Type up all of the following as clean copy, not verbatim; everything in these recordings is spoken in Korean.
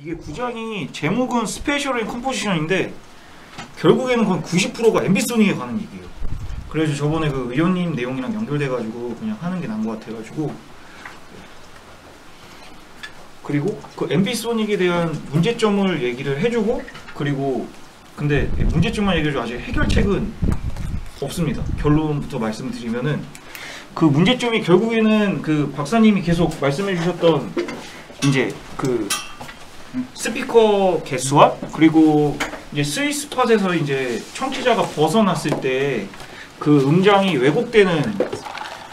이게 구장이 제목은 스페셜 앤 컴포지션인데 결국에는 거의 90%가 앰비소닉에 가는 얘기예요. 그래서 저번에 그 의원님 내용이랑 연결돼가지고 그냥 하는 게 나은 것 같아가지고, 그리고 그 앰비소닉에 대한 문제점을 얘기를 해주고, 그리고 근데 문제점만 얘기해주고 아직 해결책은 없습니다. 결론부터 말씀드리면은 그 문제점이 결국에는 그 박사님이 계속 말씀해주셨던 이제 그 스피커 개수와 그리고 이제 스위스팟에서 이제 청취자가 벗어났을 때 그 음장이 왜곡되는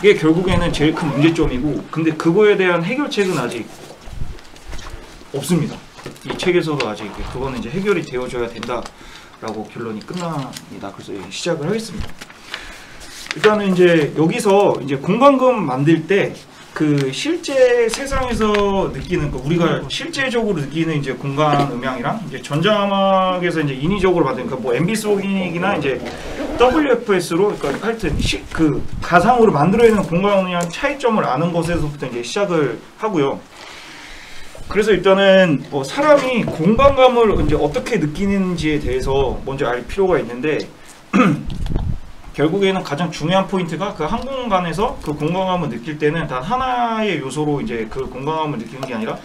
게 결국에는 제일 큰 문제점이고, 근데 그거에 대한 해결책은 아직 없습니다. 이 책에서도 아직 그거는 이제 해결이 되어줘야 된다라고 결론이 끝납니다. 그래서 시작을 하겠습니다. 일단은 이제 여기서 이제 공간금 만들 때 그 실제 세상에서 느끼는 거, 우리가 실제적으로 느끼는 이제 공간 음향이랑 이제 전자음악에서 이제 인위적으로 받은 뭐 앰비소닉이나 이제 WFS로, 그러니까 하여튼 그 가상으로 만들어내는 공간 음향 차이점을 아는 것에서부터 이제 시작을 하고요. 그래서 일단은 뭐 사람이 공간감을 이제 어떻게 느끼는지에 대해서 먼저 알 필요가 있는데 결국에는 가장 중요한 포인트가 그 한 공간에서 그 공간감을 느낄 때는 단 하나의 요소로 이제 그 공간감을 느끼는 게 아니라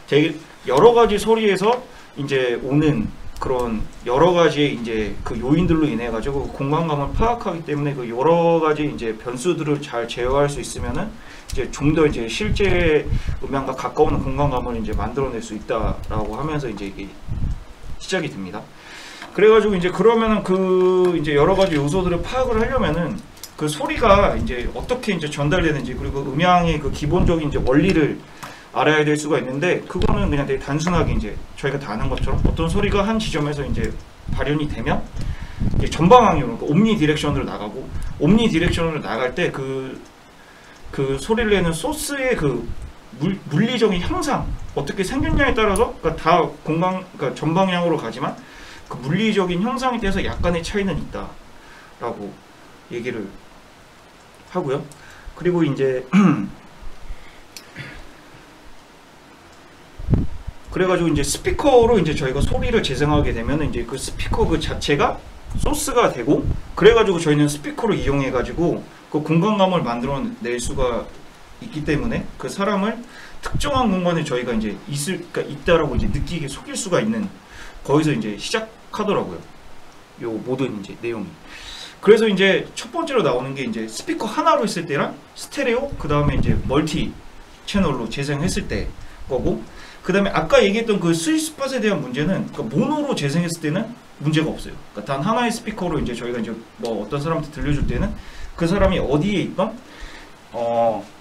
되게 여러 가지 소리에서 이제 오는 그런 여러 가지 이제 그 요인들로 인해 가지고 공간감을 파악하기 때문에 그 여러 가지 이제 변수들을 잘 제어할 수 있으면은 이제 좀 더 이제 실제 음향과 가까운 공간감을 이제 만들어낼 수 있다라고 하면서 이제 이게 시작이 됩니다. 그래가지고 이제 그러면은 그 이제 여러 가지 요소들을 파악을 하려면은 그 소리가 이제 어떻게 이제 전달되는지, 그리고 음향의 그 기본적인 이제 원리를 알아야 될 수가 있는데, 그거는 그냥 되게 단순하게 이제 저희가 다 아는 것처럼 어떤 소리가 한 지점에서 이제 발현이 되면 이제 전방향으로, 그러니까 옴니 디렉션으로 나가고, 옴니 디렉션으로 나갈 때 그 소리를 내는 소스의 그 물리적인 형상 어떻게 생겼냐에 따라서, 그러니까 다 그러니까 전방향으로 가지만 그 물리적인 형상에 대해서 약간의 차이는 있다라고 얘기를 하고요. 그리고 이제 그래가지고 이제 스피커로 이제 저희가 소리를 재생하게 되면 이제 그 스피커 그 자체가 소스가 되고, 그래가지고 저희는 스피커를 이용해가지고 그 공간감을 만들어낼 수가 있기 때문에 그 사람을 특정한 공간에 저희가 이제 있다라고 이제 느끼게 속일 수가 있는, 거기서 이제 시작하더라고요. 요 모든 이제 내용이. 그래서 이제 첫 번째로 나오는 게 이제 스피커 하나로 했을 때랑 스테레오, 그 다음에 이제 멀티 채널로 재생했을 때 거고, 그 다음에 아까 얘기했던 그 스위스팟에 대한 문제는 그러니까 모노로 재생했을 때는 문제가 없어요. 그러니까 단 하나의 스피커로 이제 저희가 이제 뭐 어떤 사람한테 들려줄 때는 그 사람이 어디에 있던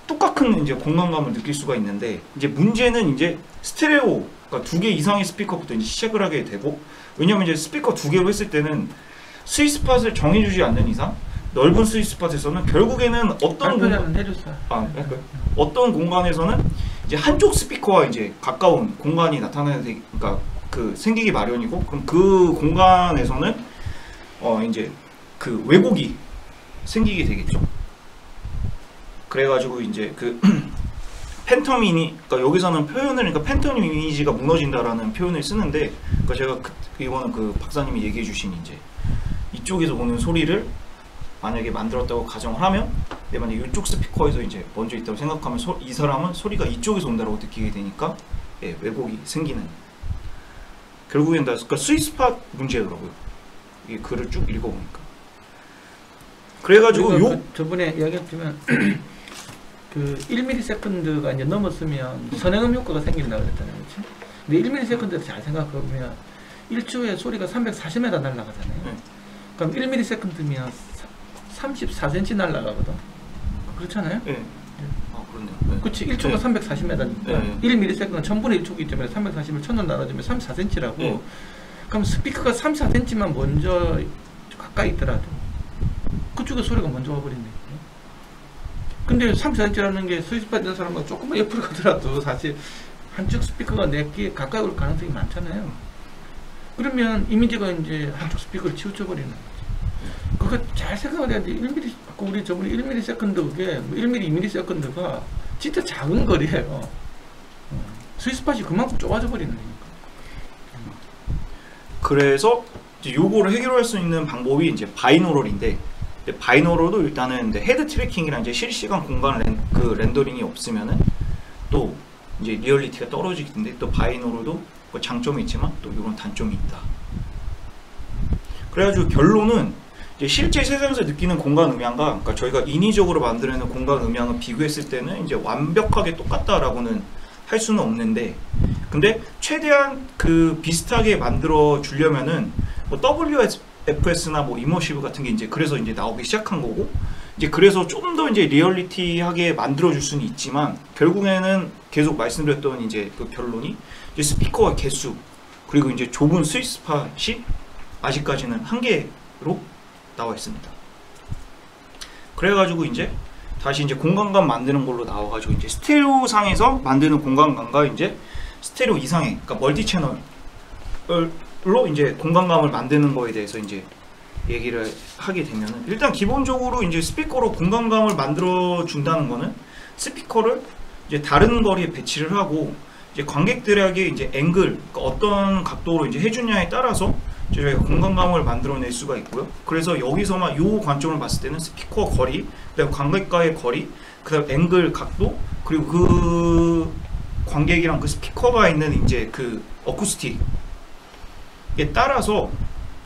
똑같은 이제 공간감을 느낄 수가 있는데, 이제 문제는 이제 스테레오, 그러니까 2개 이상의 스피커부터 이제 시작을 하게 되고, 왜냐면 이제 스피커 2개로 했을 때는 스위스팟을 정해주지 않는 이상 넓은 스위스팟에서는 결국에는 어떤 공간에서는 이제 한쪽 스피커와 이제 가까운 공간이 나타나야 되, 그러니까 그 생기기 마련이고, 그럼 그 공간에서는 이제 그 왜곡이 생기게 되겠죠. 그래가지고 이제 그 팬텀 그러니까 여기서는 표현을, 그러니까 팬텀 이미지가 무너진다라는 표현을 쓰는데, 그러니까 제가 이거는 그 박사님이 얘기해주신 이제 이쪽에서 오는 소리를 만약에 만들었다고 가정을 하면, 내가 만약 이쪽 스피커에서 이제 먼저 있다고 생각하면 이 사람은 소리가 이쪽에서 온다고 느끼게 되니까 예, 왜곡이 생기는, 결국엔 다 그러니까 스위스팟 문제더라고요. 이 글을 쭉 읽어보니까. 그래가지고 저번에 이야기했지만 그 1ms가 이제 넘었으면 선행음 효과가 생긴다고 그랬잖아요, 그렇지? 근데 1ms를 잘 생각해보면 1초에 소리가 340m 날아가잖아요. 그럼 1ms면 34cm 날아가거든. 그렇잖아요? 네. 아, 그렇네요. 네. 그렇지. 1초가 네. 340m니까 네. 1ms는 1000분의 1초이기 때문에 340을 1000을 나눠주면 34cm라고. 네. 그럼 스피커가 34cm만 먼저 가까이 있더라도 그쪽에 소리가 먼저 와버린대. 근데 34cm라는 게 스위스팟 있는 사람과 조금만 옆으로 가더라도 사실 한쪽 스피커가 내귀에 가까이 올 가능성이 많잖아요. 그러면 이미지가 이제 한쪽 스피커를 치우쳐버리는 거지. 그거 잘 생각을 해야 돼. 1mm, 아까 우리 저번에 1ms, 그게 1mm, 2ms 진짜 작은 거리예요. 스위스팟이 그만큼 좁아져 버리는 거니까. 그래서 이제 요거를 해결할 수 있는 방법이 이제 바이노럴인데, 바이노럴도 일단은 이제 헤드 트래킹이랑 이제 실시간 공간 렌더링이 없으면은 또 이제 리얼리티가 떨어지기 때문에, 또 바이노럴도 뭐 장점이 있지만 또 이런 단점이 있다. 그래가지고 결론은 이제 실제 세상에서 느끼는 공간 음향과, 그러니까 저희가 인위적으로 만들어내는 공간 음향을 비교했을 때는 이제 완벽하게 똑같다라고는 할 수는 없는데, 근데 최대한 그 비슷하게 만들어 주려면은 뭐 WFS나 뭐 이머시브 같은 게 이제 그래서 이제 나오기 시작한 거고, 이제 그래서 좀 더 이제 리얼리티하게 만들어 줄 수는 있지만, 결국에는 계속 말씀드렸던 이제 그 결론이 이제 스피커와 개수, 그리고 이제 좁은 스윗스팟이 아직까지는 한계로 나와 있습니다. 그래가지고 이제 다시 이제 공간감 만드는 걸로 나와가지고 이제 스테레오 상에서 만드는 공간감과 이제 스테레오 이상의, 그러니까 멀티 채널로 이제 공간감을 만드는 거에 대해서 이제 얘기를 하게 되면은, 일단 기본적으로 이제 스피커로 공간감을 만들어 준다는 거는 스피커를 이제 다른 거리에 배치를 하고, 이제 관객들에게 이제 앵글, 그러니까 어떤 각도로 이제 해주냐에 따라서 저희가 공간감을 만들어낼 수가 있고요. 그래서 여기서만 요 관점을 봤을 때는 스피커 거리, 그다음 관객과의 거리, 그다음 앵글 각도, 그리고 그 관객이랑 그 스피커가 있는 이제 그 어쿠스틱에 따라서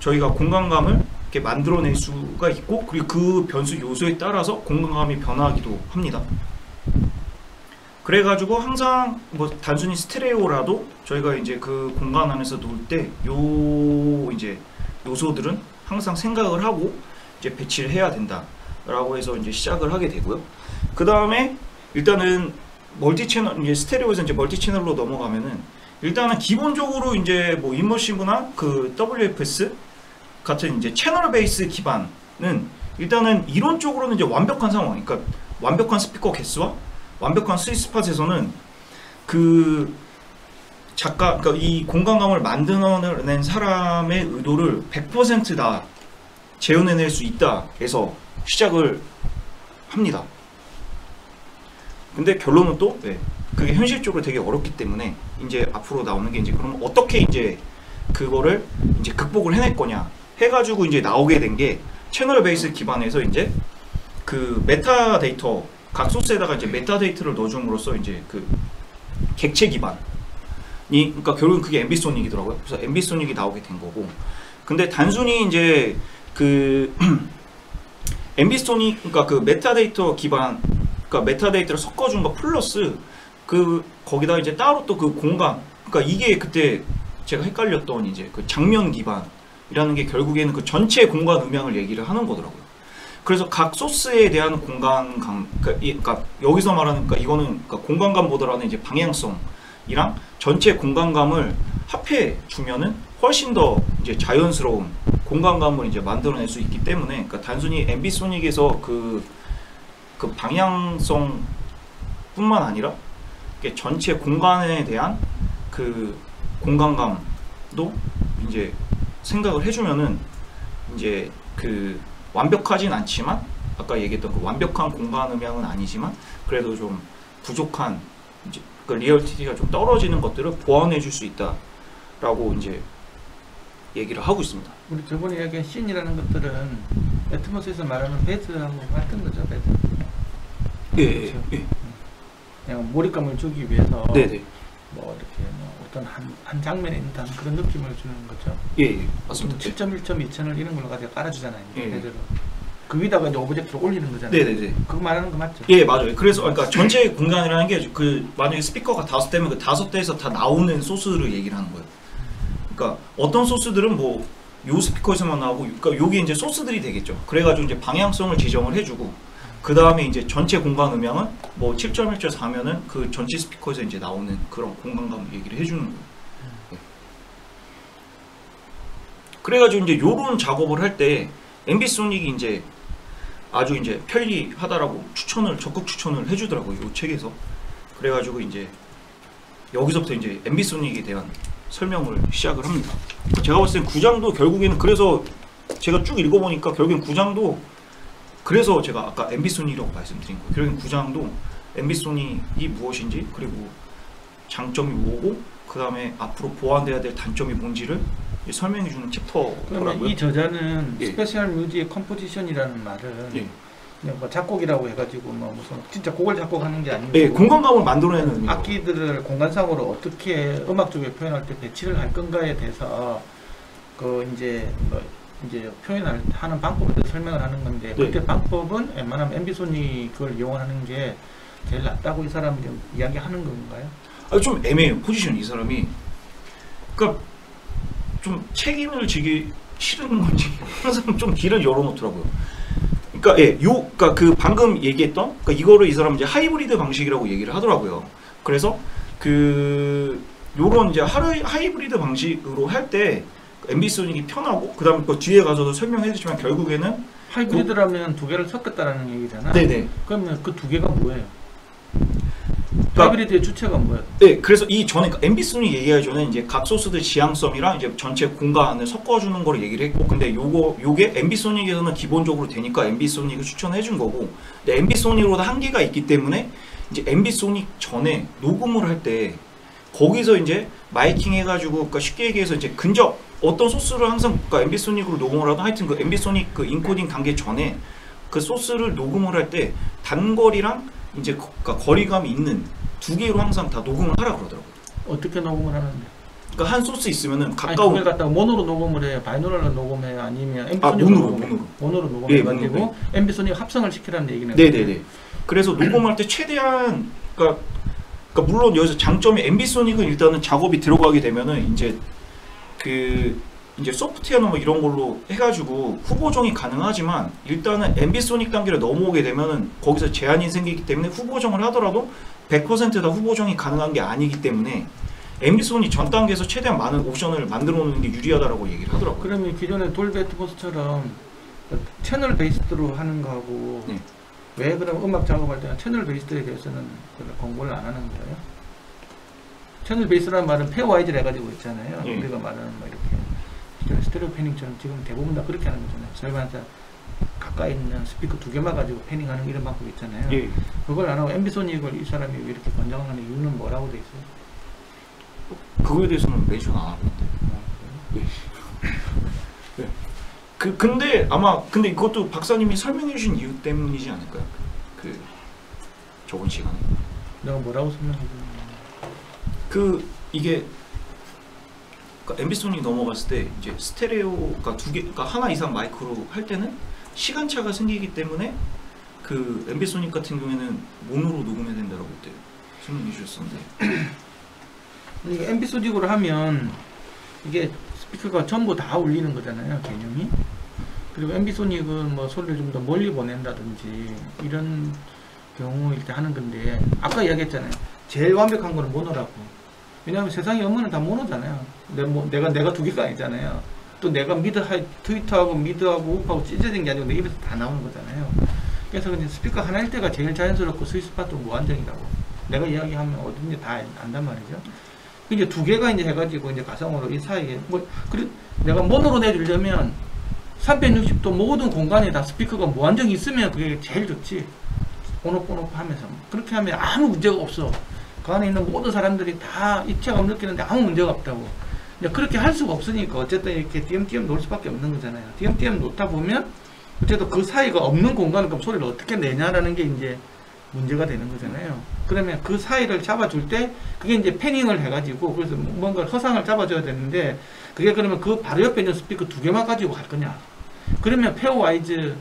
저희가 공간감을 이렇게 만들어낼 수가 있고, 그리고 그 변수 요소에 따라서 공간감이 변화하기도 합니다. 그래가지고 항상 뭐 단순히 스테레오라도 저희가 이제 그 공간 안에서 놓을 때 요 이제 요소들은 항상 생각을 하고 이제 배치를 해야 된다라고 해서 이제 시작을 하게 되고요. 그 다음에 일단은 멀티 채널, 이제 스테레오에서 이제 멀티 채널로 넘어가면은, 일단은 기본적으로 이제 뭐 이머시브나 그 WFS 같은 이제 채널 베이스 기반은 일단은 이론적으로는 이제 완벽한 상황, 그러니까 완벽한 스피커 개수와 완벽한 스윗스팟에서는 그 작가, 그러니까 이 공간감을 만들어낸 사람의 의도를 100% 다 재현해낼 수 있다 해서 시작을 합니다. 근데 결론은 또 그게 현실적으로 되게 어렵기 때문에 이제 앞으로 나오는 게 이제 그럼 어떻게 이제 그거를 이제 극복을 해낼 거냐 해가지고 이제 나오게 된 게 채널 베이스 기반에서 이제 그 메타 데이터, 각 소스에다가 이제 메타데이터를 넣어줌으로써 이제 그 객체 기반이, 그러니까 결국은 그게 앰비소닉이더라고요. 그래서 앰비소닉이 나오게 된 거고, 근데 단순히 이제 그 앰비소닉, 그러니까 그 메타데이터 기반, 그러니까 메타데이터를 섞어준 거 플러스 그 거기다 이제 따로 또 그 공간, 그러니까 이게 그때 제가 헷갈렸던 이제 그 장면 기반이라는 게 결국에는 그 전체 공간 음향을 얘기를 하는 거더라고요. 그래서 각 소스에 대한 공간감, 그러니까 여기서 말하는, 그러니까 이거는 그러니까 공간감보다는 이제 방향성이랑 전체 공간감을 합해 주면은 훨씬 더 이제 자연스러운 공간감을 이제 만들어낼 수 있기 때문에, 그러니까 단순히 앰비소닉에서 그 방향성뿐만 아니라 전체 공간에 대한 그 공간감도 이제 생각을 해주면은 이제 그 완벽하진 않지만, 아까 얘기했던 그 완벽한 공간 음향은 아니지만 그래도 좀 부족한 이제 그 리얼리티가 좀 떨어지는 것들을 보완해 줄 수 있다라고 이제 얘기를 하고 있습니다. 우리 저번에 이야기한 씬이라는 것들은 애트모스에서 말하는 배드하고 같은 거죠, 배드. 예, 그렇죠? 예. 그냥 몰입감을 주기 위해서 네네. 뭐 이렇게 뭐 어떤 한 장면에 있는 그런 느낌을 주는 거죠. 예, 맞습니다. 7.1점 2천을 이런 걸로 가지고 깔아주잖아요. 예. 배드로. 그 위다가 이제 오브젝트를 올리는 거잖아요. 네네네. 그거 말하는 거 맞죠? 예, 맞아요. 그래서 그러니까 전체 공간이라는 게 그 만약에 스피커가 5대면 그 5대에서 다 나오는 소스를 얘기를 하는 거예요. 그러니까 어떤 소스들은 뭐 요 스피커에서만 나오고, 그러니까 요게 이제 소스들이 되겠죠. 그래가지고 이제 방향성을 지정을 해주고, 그 다음에 이제 전체 공간 음향은 뭐 7.1.4면은 그 전체 스피커에서 이제 나오는 그런 공간감을 얘기를 해주는 거예요. 그래가지고 이제 요런 작업을 할 때 앰비소닉이 이제 아주 이제 편리하다라고 적극 추천을 해주더라고요, 이 책에서. 그래가지고 이제 여기서부터 이제 앰비소닉에 대한 설명을 시작을 합니다. 제가 봤을 땐 구장도 결국에는, 그래서 제가 쭉 읽어보니까 결국엔 구장도, 그래서 제가 아까 앰비소닉이라고 말씀드린 거예요. 결국엔 구장도 앰비소닉이 무엇인지, 그리고 장점이 뭐고, 그 다음에 앞으로 보완돼야 될 단점이 뭔지를 설명해주는 챕터더라고요. 그러면 이 저자는 예. 스페셜 뮤직 컴포지션이라는 말은 예. 그냥 뭐 작곡이라고 해가지고 뭐 무슨 진짜 곡을 작곡하는 게 아니고 예, 공간감을 만들어내는 의미로. 악기들을 공간상으로 어떻게 음악적으로 표현할 때 배치를 할 건가에 대해서 그 이제 뭐 이제 표현을 하는 방법에 대해서 설명을 하는 건데 네. 그때 방법은 웬만하면 엠비소닉을 이용하는 게 제일 낫다고 이 사람이 좀 이야기하는 건가요? 아, 좀 애매해요 포지션 이 사람이. 그러니까 좀 책임을 지기 싫은 건지 항상 좀 길을 열어놓더라고요. 그러니까 예, 그러니까 그 방금 얘기했던 그러니까 이거를 이 사람 이제 하이브리드 방식이라고 얘기를 하더라고요. 그래서 그 요런 이제 하이브리드 방식으로 할 때 엠비소닉이 편하고 그다음에 그 뒤에 가서도 설명해주지만 결국에는 하이브리드라면 두 개를 섞었다라는 얘기잖아. 네네. 그러면 그 두 개가 뭐예요? 그러니까 하이브리드의 주체가 뭐예요? 네, 그래서 이 전에 엠비소닉 얘기하기 전에 이제 각 소스들 지향성이랑 이제 전체 공간을 섞어주는 거를 얘기를 했고, 근데 요게 엠비소닉에서는 기본적으로 되니까 엠비소닉을 추천해준 거고, 근데 엠비소닉으로도 한계가 있기 때문에 이제 엠비소닉 전에 녹음을 할 때 거기서 이제 마이킹 해가지고, 그러니까 쉽게 얘기해서 이제 근접 어떤 소스를 항상 그러니까 엠비소닉으로 녹음을 하든 하여튼 그 엠비소닉 그 인코딩 단계 전에 그 소스를 녹음을 할 때 단거리랑 이제 그러니까 거리감이 있는 두 개로 항상 다 녹음을 하라 그러더라고요. 어떻게 녹음을 하는데? 그러니까 한 소스 있으면은 아니, 가까운 그걸 갖다가 모노로 녹음을 해요? 바이노럴로 녹음해요? 아니면 아, 엠비소닉으로 모노로. 모노로 녹음해가지고 예, 모노로. 엠비소닉 합성을 시키라는 얘기는 네네네. 그래서 녹음할 때 최대한 그러니까 물론 여기서 장점이 엠비소닉은 일단은 작업이 들어가게 되면은 이제 그 이제 소프트웨어나 뭐 이런 걸로 해가지고 후보정이 가능하지만 일단은 엠비소닉 단계를 넘어오게 되면은 거기서 제한이 생기기 때문에 후보정을 하더라도 100%다 후보정이 가능한 게 아니기 때문에 엠비소닉 전 단계에서 최대한 많은 옵션을 만들어 놓는 게 유리하다라고 얘기를 하더라고요. 그러면 기존의 돌비 애트모스처럼 채널 베이스드로 하는 거하고 네. 왜 그럼 음악 작업할 때는 채널 베이스드에 대해서는 공부를 안 하는 거예요? 채널 베이스라는 말은 페어와이즈를 해가지고 있잖아요. 네. 우리가 말하는 뭐 이렇게 기존의 스테레오 패닝처럼 지금 대부분 다 그렇게 하는 거잖아요. 설마자 가까이 있는 스피커 두 개만 가지고 패닝하는 이런 방법 있잖아요. 예. 그걸 안 하고 엠비소닉을 이 사람이 왜 이렇게 권장하는 이유는 뭐라고 돼 있어요? 그거에 대해서는 멘션 안 하는데. 네. 네. 근데 아마 근데 이것도 박사님이 설명해 주신 이유 때문이지 않을까요? 그 저번 시간에 내가 뭐라고 설명해 주는 이게 그러니까 엠비소닉 넘어갔을 때 이제 스테레오가 두 개, 그러니까 하나 이상 마이크로 할 때는 시간차가 생기기 때문에 그 엠비소닉 같은 경우에는 모노로 녹음해야 된다라고 그때 설명해 주셨었는데. 이게 엠비소닉으로 하면 이게 스피커가 전부 다 울리는 거잖아요, 개념이. 그리고 엠비소닉은 뭐 소리를 좀 더 멀리 보낸다든지 이런 경우일 때 하는 건데 아까 이야기했잖아요. 제일 완벽한 거는 모노라고. 왜냐하면 세상의 음원은 다 모노잖아요. 내가 두 개가 아니잖아요. 또 내가 트위터하고 미드하고 우프하고 찢어진 게 아니고 내 입에서 다 나오는 거잖아요. 그래서 그냥 스피커 하나일 때가 제일 자연스럽고 스위스팟도 무한정이라고. 내가 이야기하면 어딘지 다 안단 말이죠. 이제 두 개가 이제 해가지고 이제 가성으로 이 사이에 내가 모노로 내주려면 360도 모든 공간에 다 스피커가 무한정이 있으면 그게 제일 좋지. 온오프 하면서 그렇게 하면 아무 문제가 없어. 그 안에 있는 모든 사람들이 다 입체감 느끼는데 아무 문제가 없다고. 그렇게 할 수가 없으니까 어쨌든 이렇게 띄엄띄엄 놓을 수밖에 없는 거잖아요. 띄엄띄엄 놓다 보면 어쨌든 그 사이가 없는 공간은 그럼 소리를 어떻게 내냐라는 게 이제 문제가 되는 거잖아요. 그러면 그 사이를 잡아줄 때 그게 이제 패닝을 해가지고 그래서 뭔가 허상을 잡아줘야 되는데 그게 그러면 그 바로 옆에 있는 스피커 두 개만 가지고 갈 거냐? 그러면 페어와이즈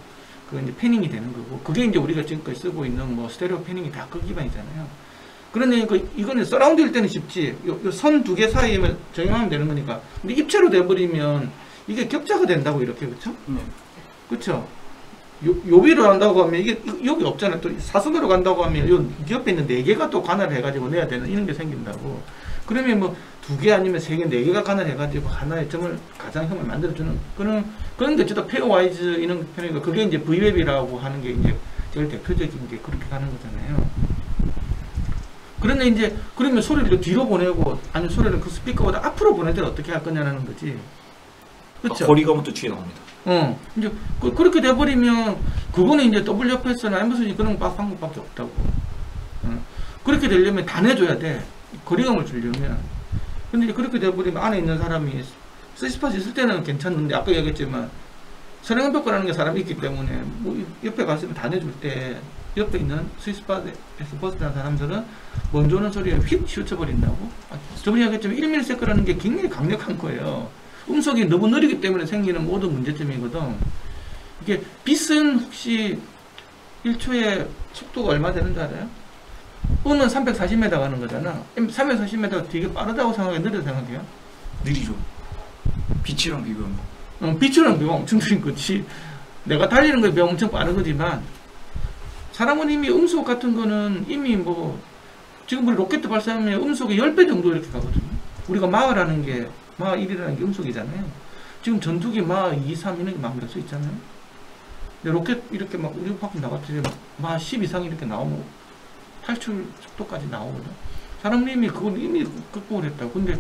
그 이제 패닝이 되는 거고 그게 이제 우리가 지금까지 쓰고 있는 뭐 스테레오 패닝이 다 그 기반이잖아요. 그러니까 이거는 서라운드일 때는 쉽지. 요 선 두 개 사이에만 정형하면 되는 거니까. 근데 입체로 돼버리면 이게 격자가 된다고 이렇게 그렇죠? 네. 그렇죠? 요비로 한다고 하면 이게 여기 없잖아요. 또 사선으로 간다고 하면 요 옆에 있는 네 개가 또 관할을 해가지고 내야 되는 이런 게 생긴다고. 그러면 뭐 두 개 아니면 세 개, 네 개가 관할해가지고 하나의 점을 가장형을 만들어주는 그런 게 어쨌든 페어와이즈 이런 편이니까 그게 이제 V웹이라고 하는 게 이제 제일 대표적인 게 그렇게 가는 거잖아요. 그런데 이제 그러면 소리를 뒤로 보내고 아니면 소리를 그 스피커보다 앞으로 보낼 때는 어떻게 할 거냐라는 거지. 그렇죠? 거리감은 또 뒤에 나옵니다. 이제 그렇게 돼버리면 그거는 이제 WFS나 엠버슨이 그런 방법밖에 없다고. 그렇게 되려면 다 내줘야 돼. 거리감을 주려면. 근데 이제 그렇게 돼버리면 안에 있는 사람이 스위스팟 있을 때는 괜찮은데 아까 얘기했지만 선행한 효과라는 게 사람이 있기 때문에 뭐 옆에 갔으면 다 내줄 때 옆에 있는 스위스팟에서 벗어난 사람들은 먼저 오는 소리에 휙 치우쳐버린다고. 저번에 얘기했지만 1ms라는 게 굉장히 강력한 거예요. 음속이 너무 느리기 때문에 생기는 모든 문제점이거든. 이게 빛은 혹시 1초에 속도가 얼마 되는 줄 알아요? 음은 340m 가는 거잖아. 340m가 되게 빠르다고 생각해? 느리다고 생각해요? 느리죠. 빛이랑 비교하면. 빛이랑 비교하면 엄청 느린 거지. 내가 달리는 거에 비하면 엄청 빠른 거지만 사람은 이미 음속 같은 거는 이미 뭐 지금 우리 로켓 발사하면 음속이 10배 정도 이렇게 가거든요. 우리가 마하라는 게 마하 1이라는 게 음속이잖아요. 지금 전투기 마하 2, 3 이런 게 막 몇 수 있잖아요. 근데 로켓 이렇게 막 우리 밖에 나갔더니 마하 10 이상 이렇게 나오면 탈출 속도까지 나오거든. 사람은 이미 그걸 이미 극복을 했다고. 근데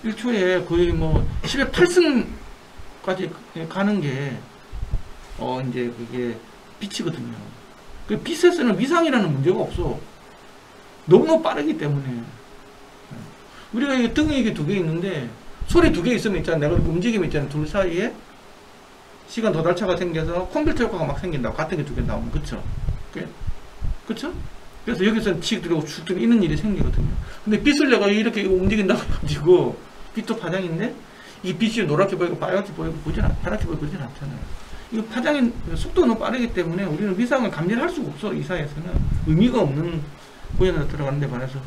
1초에 거의 뭐 10의 8승까지 가는 게 이제 그게 빛이거든요. 그 빛에서는 위상이라는 문제가 없어. 너무 빠르기 때문에. 우리가 이게 등에 이게 2개 있는데 소리 2개 있으면 있잖아. 내가 움직임 있잖아. 둘 사이에 시간 도달차가 생겨서 컴퓨터 효과가 막 생긴다고. 같은 게 2개 나오면. 그쵸? 그쵸? 그래서 여기서 칙 들어오고 축 들어오고 이런 일이 생기거든요. 근데 빛을 내가 이렇게 움직인다고 해가지고 빛도 파장인데 이 빛이 노랗게 보이고 빨갛게 보이고 파랗게 보이고 그러진 않잖아요. 이 파장의 속도가 너무 빠르기 때문에 우리는 위상을 감지할 수가 없어. 이 사회에서는 의미가 없는 구현으로 들어가는 데 반해서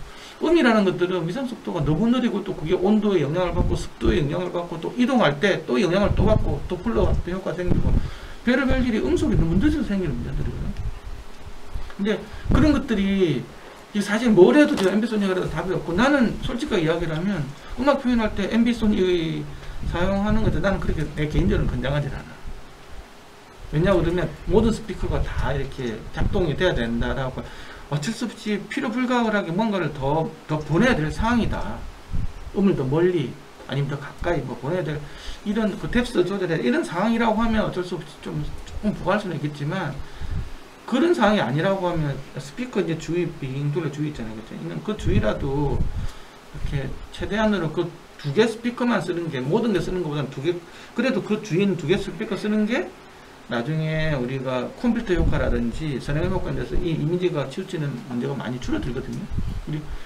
음이라는 것들은 위상 속도가 너무 느리고 또 그게 온도에 영향을 받고 습도에 영향을 받고 또 이동할 때 또 영향을 또 받고 또 플러가 또 효과 생기고 별의별 일이 음속이 너무 늦어서 생기는 문제들이거든요. 근데 그런 것들이 사실 뭘 해도 저 앰비소닉을 해도 답이 없고 나는 솔직하게 이야기를 하면 음악 표현할 때 앰비소닉 사용하는 것도 나는 그렇게 내 개인적으로 권장하지 않아. 왜냐하고 그러면 모든 스피커가 다 이렇게 작동이 돼야 된다라고 어쩔 수 없이 필요 불가하게 뭔가를 더 보내야 될 상황이다. 음을 더 멀리 아니면 더 가까이 뭐 보내야 될 이런 그 뎁스 조절해 이런 상황이라고 하면 어쩔 수 없이 조금 부과할 수는 있겠지만 그런 상황이 아니라고 하면 스피커 이제 주위 빙 돌려 주위 있잖아요. 그렇죠? 그 주위라도 이렇게 최대한으로 그 2개 스피커만 쓰는 게 모든 데 쓰는 것보다는 2개 그래도 그 주위는 2개 스피커 쓰는 게 나중에 우리가 컴퓨터 효과라든지 선행 효과에 대해서 이 이미지가 치우치는 문제가 많이 줄어들거든요.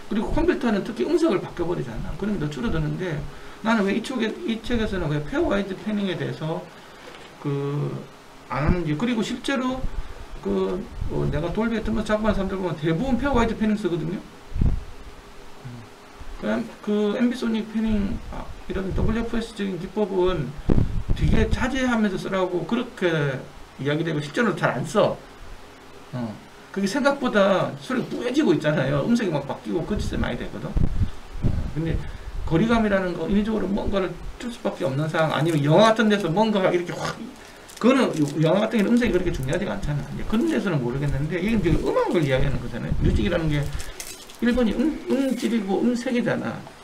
그리고 컴퓨터는 특히 음색을 바꿔버리잖아. 그런 게 더 줄어드는데 나는 왜 이 책에서는 왜 페어 와이드 패닝에 대해서 안 하는지 그리고 실제로 내가 돌비 같은 거 작업하는 사람들 보면 대부분 페어 와이드 패닝 쓰거든요. 그 앰비소닉 패닝 이런 WFS적인 기법은 되게 자제하면서 쓰라고 그렇게 이야기되고 실제로 잘 안 써. 그게 생각보다 소리가 뿌해지고 있잖아요. 음색이 막 바뀌고 그 짓이 많이 되거든. 근데 거리감이라는 거 인위적으로 뭔가를 줄 수밖에 없는 상황 아니면 영화 같은 데서 뭔가가 이렇게 확 그거는 영화 같은 경우는 음색이 그렇게 중요하지가 않잖아. 이제 그런 데서는 모르겠는데 이게 이제 음악을 이야기하는 거잖아요. 뮤직이라는 게 1번이 음질이고 음색이잖아.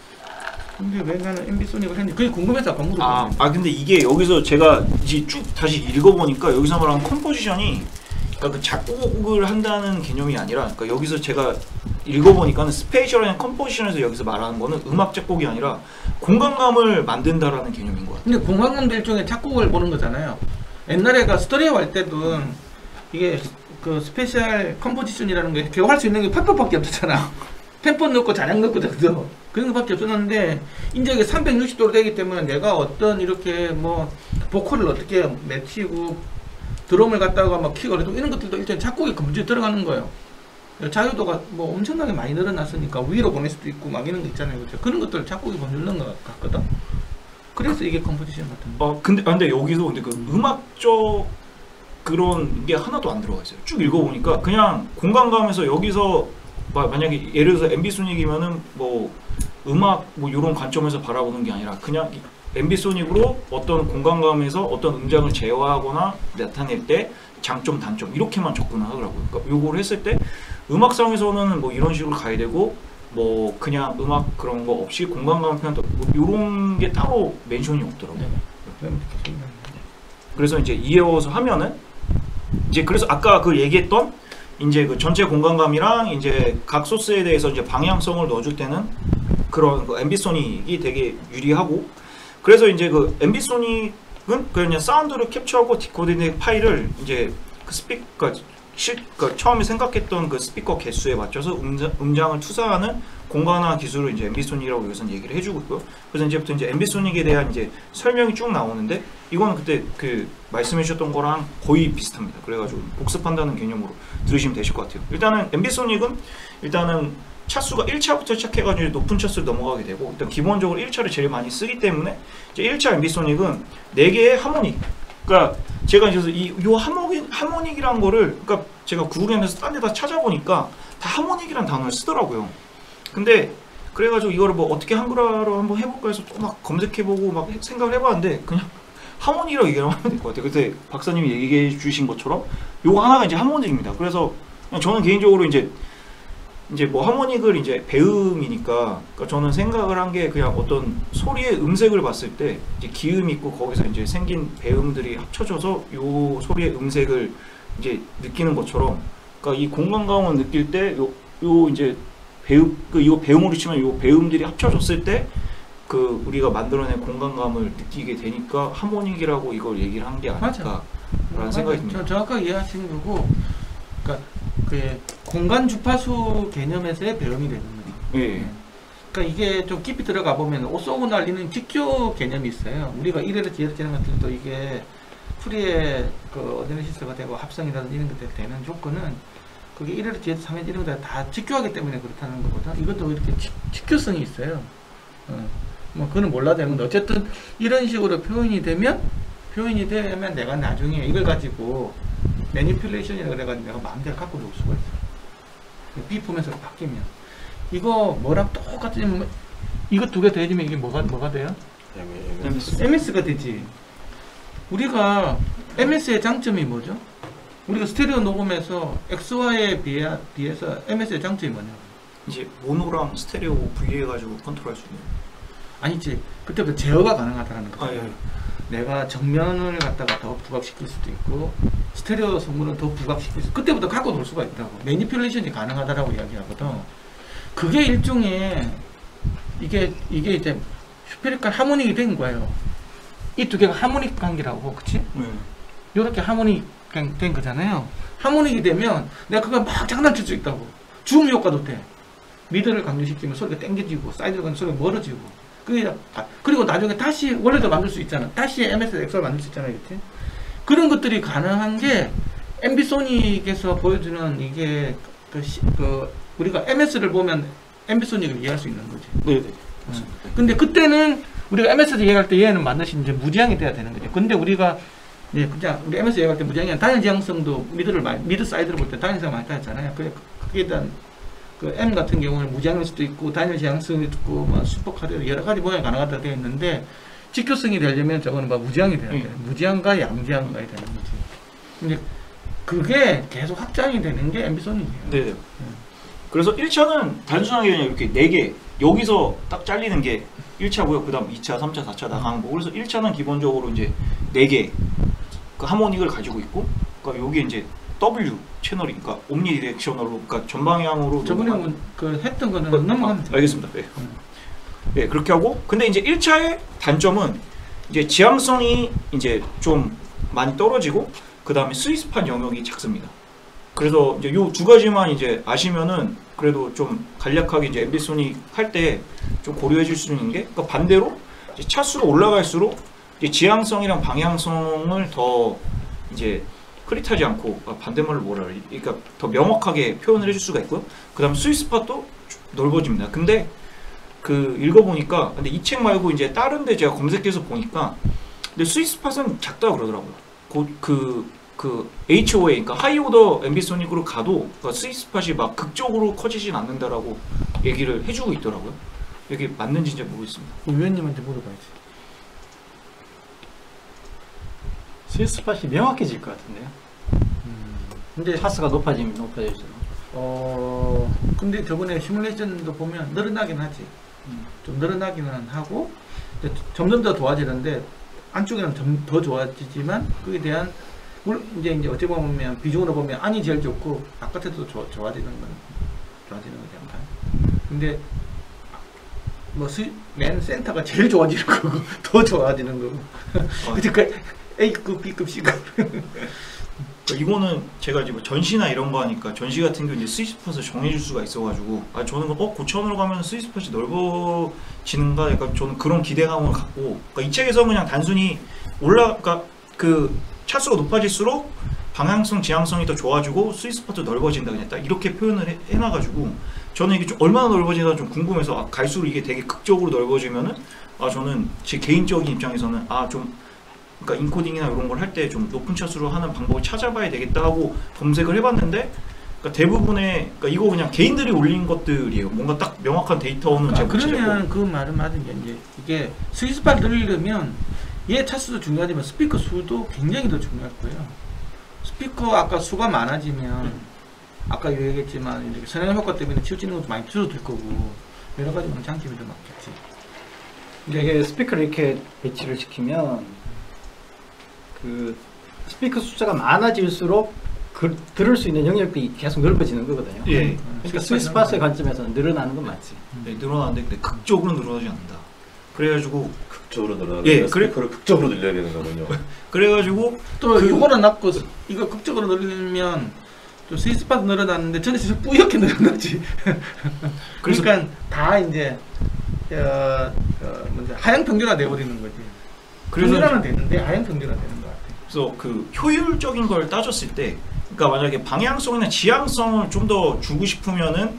근데 왜 나는 앰비소닉을 했는지 그게 궁금해서 공부를 근데 이게 여기서 제가 이제 쭉 다시 읽어보니까 여기서 말하는 컴포지션이 그러니까 그 작곡을 한다는 개념이 아니라 그러니까 여기서 제가 읽어보니까는 스페이셜한 컴포지션에서 여기서 말하는 거는 음악 작곡이 아니라 공간감을 만든다라는 개념인 것 같아요. 근데 공간감도 일종의 작곡을 보는 거잖아요. 옛날에 스토리오 할 때도 이게 그 스페셜 컴포지션이라는 게 개화할 수 있는 게 팝팝밖에 없었잖아. 템포 넣고 잔향 넣고 정도 그런 것밖에 없었는데 이제 이게 360도로 되기 때문에 내가 어떤 이렇게 뭐 보컬을 어떻게 맺히고 드럼을 갖다가 막 키고 그래도 이런 것들도 일단 작곡에 그 문제 들어가는 거예요. 자유도가 뭐 엄청나게 많이 늘어났으니까 위로 보낼 수도 있고 막 이런 거 있잖아요. 그렇죠? 그런 것들 작곡이 법률는 것 같거든. 그래서 이게 컴포지션 같은 거. 근데 여기서 근데 그 음악적 그런 게 하나도 안 들어가 있어요. 쭉 읽어보니까 그냥 공간감에서 여기서 만약에 예를 들어서 앰비소닉이면은 뭐 음악 뭐 이런 관점에서 바라보는 게 아니라 그냥 앰비소닉으로 어떤 공간감에서 어떤 음장을 제어하거나 나타낼 때 장점 단점 이렇게만 접근을 하더라고요. 그러니까 요거를 했을 때 음악상에서는 뭐 이런 식으로 가야 되고 뭐 그냥 음악 그런 거 없이 공간감 표현도 뭐 이런 게 따로 멘션이 없더라고요. 그래서 이제 이어서 하면은 이제 그래서 아까 그 얘기했던 이제 그 전체 공간감이랑 이제 각 소스에 대해서 이제 방향성을 넣어줄 때는 그런 그 앰비소닉이 되게 유리하고 그래서 이제 그 앰비소닉은 그냥 사운드를 캡처하고 디코딩 파일을 이제 그 스피커 그 처음에 생각했던 그 스피커 개수에 맞춰서 음장을 투사하는 공간화 기술을 이제 앰비소닉이라고 여기서 얘기를 해주고 있고요. 그래서 이제부터 이제 앰비소닉에 대한 이제 설명이 쭉 나오는데 이거는 그때 그 말씀해주셨던 거랑 거의 비슷합니다. 그래가지고 복습한다는 개념으로 들으시면 되실 것 같아요. 일단은 앰비소닉은 일단은 차수가 1차부터 시작해가지고 높은 차수를 넘어가게 되고 일단 기본적으로 1차를 제일 많이 쓰기 때문에 이제 1차 앰비소닉은 4개의 하모닉, 그러니까 제가 이제 요 하모닉이란 거를 그러니까 제가 구글에서 딴 데다 찾아보니까 다 하모닉이란 단어를 쓰더라고요. 근데 그래가지고 이거를 뭐 어떻게 한글화로 한번 해볼까 해서 또 막 검색해보고 막 생각을 해봤는데 그냥 하모닉이라고 얘기를 하면 될 것 같아요. 그때 박사님이 얘기해 주신 것처럼 요거 하나가 이제 하모닉입니다. 그래서 그냥 저는 개인적으로 이제 뭐 하모닉을 이제 배음이니까 그러니까 저는 생각을 한 게 그냥 어떤 소리의 음색을 봤을 때 이제 기음이 있고 거기서 이제 생긴 배음들이 합쳐져서 요 소리의 음색을 이제 느끼는 것처럼 그러니까 이 공간감을 느낄 때 요 이제 배음 이거 배음으로 치면 요 배음들이 합쳐졌을 때 그 우리가 만들어낸 공간감을 느끼게 되니까 하모닉이라고 이걸 얘기를 한 게 아닐까라는 생각이 듭니다. 정확하게 이해하시는 거고, 그러니까 그 공간 주파수 개념에서의 배음이 되는 거예요. 예. 그러니까 이게 좀 깊이 들어가 보면 오쏘고 날리는 직교 개념이 있어요. 우리가 1회로 뒤에서 되는 것들도 이게 프리의 그 어드네시스가 되고 합성이라든지 이런 것들이 되는 조건은 그게 1회로 뒤에서 3회 이런 것들 다 직교하기 때문에 그렇다는 거거든. 이것도 이렇게 직교성이 있어요. 뭐 그거는 몰라도 되는 건데 어쨌든 이런 식으로 표현이 되면 내가 나중에 이걸 가지고 매니플레이션이라고 그래가지고 내가 마음대로 갖고 놀 수가 있어. 비포맷으로 바뀌면 이거 뭐랑 똑같이 이거 두 개 더해지면 이게 뭐가 돼요? MS가 되지. 우리가 MS의 장점이 뭐죠? 우리가 스테레오 녹음에서 XY에 비해서 MS의 장점이 뭐냐? 이제 모노랑 스테레오 분리해가지고 컨트롤할 수 있는. 아니지. 그때부터 제어가 가능하다는 거죠. 아, 예. 내가 정면을 갖다가 더 부각시킬 수도 있고 스테레오 성분을 더 부각시킬 수, 그때부터 갖고 놀 수가 있다고. 매니플레이션이 가능하다라고 이야기하거든. 그게 일종의 이게 이제 슈페리칼 하모닉이 된 거예요. 이 두 개가 하모닉 관계라고, 그치? 요렇게 하모닉 된 거잖아요. 하모닉이 되면 내가 그걸 막 장난칠 수 있다고. 줌 효과도 돼. 미드를 강조시키면 소리가 땡겨지고 사이드를 가면 소리가 멀어지고. 그리고 나중에 다시 원래도 만들 수 있잖아. 다시 MS 엑소를 만들 수 있잖아요. 그치? 그런 것들이 가능한 게 앰비소닉에서 보여주는 이게 우리가 MS를 보면 앰비소닉을 이해할 수 있는 거지. 네네. 근데 그때는 우리가 MS에서 이해할 때 얘는 반드시 이제 무지향이 돼야 되는 거죠. 근데 우리가 이제 그냥 우리 MS 이해할 때 무지향이 단일 지향성도 미드 사이드를 볼 때 단일 지향 많이 따졌잖아요. 그게 대한 그 M 같은 경우는 무지향일 수도 있고 단일 지향성이 있고 뭐 슈퍼카드 여러 가지 모양이 가능하다 되어 있는데 직교성이 되려면 저거는 뭐 무지향이 돼야 돼. 무지향과 양지향가 되는 거지. 근데 그게 계속 확장이 되는 게 앰비소닉이에요. 네. 그래서 1차는 단순하게 그냥 이렇게 4개 여기서 딱 잘리는 게 1차고요. 그 다음 2차, 3차, 4차 나가는 거. 그래서 1차는 기본적으로 이제 4개 그 하모닉을 가지고 있고, 그러니까 여기 이제 W 채널이, 그러니까 옴니 디렉셔널로, 그러니까 전방향으로. 저번에 그 했던 거는 넘어가면 돼요. 알겠습니다. 네. 네, 그렇게 하고, 근데 이제 1차의 단점은 이제 지향성이 이제 좀 많이 떨어지고, 그 다음에 스위스판 영역이 작습니다. 그래서 이제 요 두 가지만 이제 아시면은 그래도 좀 간략하게 이제 앰비소닉 할 때 좀 고려해 줄 수 있는 게, 그러니까 반대로 이제 차수가 올라갈수록 이제 지향성이랑 방향성을 더 이제 흐릿하지 않고, 반대말로 뭐라 그러지? 그러니까 더 명확하게 표현을 해줄 수가 있고요. 그 다음 스위스팟도 넓어집니다. 근데 그 읽어보니까, 근데 이 책 말고 이제 다른데 제가 검색해서 보니까, 근데 스위스팟은 작다고 그러더라고요. 그 HOA, 그러니까 하이 오더 앰비소닉으로 가도 그러니까 스위스팟이 막 극적으로 커지진 않는다라고 얘기를 해주고 있더라고요. 이게 맞는지 이제 모르겠습니다. 위원님한테 물어봐야지. 스위스팟이 명확해질 것 같은데요. 근데 차수가 높아지면 높아질수록. 근데 저번에 시뮬레이션도 보면 늘어나긴 하지. 좀 늘어나기는 하고 점점 더 좋아지는데 안쪽에는 좀 더 좋아지지만 그에 대한 이제 어찌 보면 비중으로 보면 안이 제일 좋고 바깥에도 좋아지는 거죠. 근데 맨 센터가 제일 좋아지는 거고 더 좋아지는 거고. 그러니까 A급, B급, C급. 이거는 제가 이제 뭐 전시나 이런 거 하니까 전시 같은 경우 이제 스위스팟을 정해줄 수가 있어가지고 저는 고천으로 가면 스위스팟이 넓어지는가 약간 저는 그런 기대감을 갖고 그러니까 이 책에서 그냥 단순히 그러니까 그 차수가 높아질수록 방향성, 지향성이 더 좋아지고 스위스팟도 넓어진다 그냥 딱 이렇게 표현을 해놔가지고 저는 이게 좀 얼마나 넓어지나 좀 궁금해서 갈수록 이게 되게 극적으로 넓어지면은 저는 제 개인적인 입장에서는 좀 그러니까 인코딩이나 이런 걸 할 때 좀 높은 차수로 하는 방법을 찾아봐야 되겠다 하고 검색을 해봤는데 그러니까 대부분의 그러니까 이거 그냥 개인들이 올린 것들이에요. 뭔가 딱 명확한 데이터는 제가 못 그러면 그 말은 맞은 게 이제 이게 스위스팟 늘리려면 얘 차수도 중요하지만 스피커 수도 굉장히 더 중요할 거예요. 스피커 아까 수가 많아지면 아까 얘기했지만 이렇게 선행 효과 때문에 치우치는 것도 많이 줄어들 거고 여러 가지 장점이 더 많겠지. 근데 이게 스피커를 이렇게 배치를 시키면 그 스피커 숫자가 많아질수록 들을 수 있는 영역이 계속 넓어지는 거거든요. 예. 그러니까 스위스팟의 관점에서는 늘어나는 건 맞지. 네, 늘어나는데 근데 극적으로 늘어나지 않는다. 그래가지고 극적으로 늘어나는 스피커를 극적으로 늘려야 되는 거군요. 그래가지고 또 이거는 낮고 이거 극적으로 늘리면 또 스위스팟 늘어났는데 전에서 뿌옇게 늘어나지. 그러니까 다 이제 하향 평준화 되어버리는 거지. 평준화는 되는데 하향 평준화 되는 거 같아. 그래서 그 효율적인 걸 따졌을 때, 그러니까 만약에 방향성이나 지향성을 좀 더 주고 싶으면은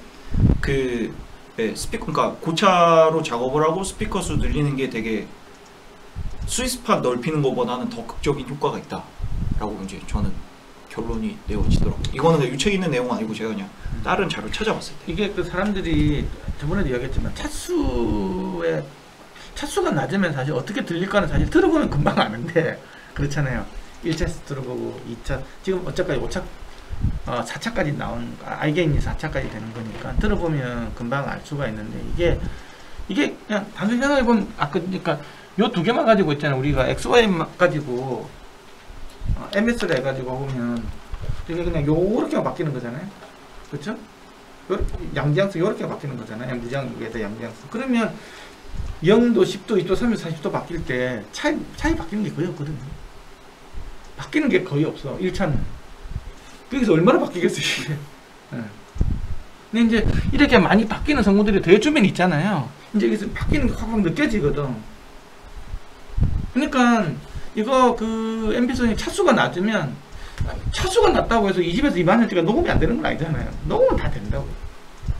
스피커, 그러니까 고차로 작업을 하고 스피커 수 늘리는 게 되게 스위스팟 넓히는 것보다는 더 극적인 효과가 있다라고 이제 저는 결론이 내어지더라고요. 이거는 유책 있는 내용은 아니고 제가 그냥 다른 자료 찾아봤을 때 이게 그 사람들이 저번에도 이야기했지만 차수가 낮으면 사실 어떻게 들릴까는 사실 들어보면 금방 아는데 그렇잖아요. 1차 들어보고 2차 지금 어차피 5차 4차까지 나온 알게임이 4차까지 되는 거니까 들어보면 금방 알 수가 있는데 이게 그냥 단순히 생각해보면 그러니까 요 두 개만 가지고 있잖아요. 우리가 XY 가지고 MS를 해가지고 보면 이게 그냥 요렇게만 바뀌는 거잖아요. 그렇죠? 양지향수 요렇게 바뀌는 거잖아요. 무지향에다 양지향수. 그러면 0도, 10도, 20도, 30도, 40도 바뀔 때 차이 바뀌는 게 거의 없거든요. 바뀌는 게 거의 없어. 1차는. 여기서 얼마나 바뀌겠어요, 이게. 근데 이제 이렇게 많이 바뀌는 성분들이 대주변에 있잖아요. 이제 여기서 바뀌는 게 확 느껴지거든. 그러니까 이거 MP3이 차수가 낮으면 차수가 낮다고 해서 이 집에서 2만원짜리가 녹음이 안 되는 건 아니잖아요. 녹음은 다 된다고.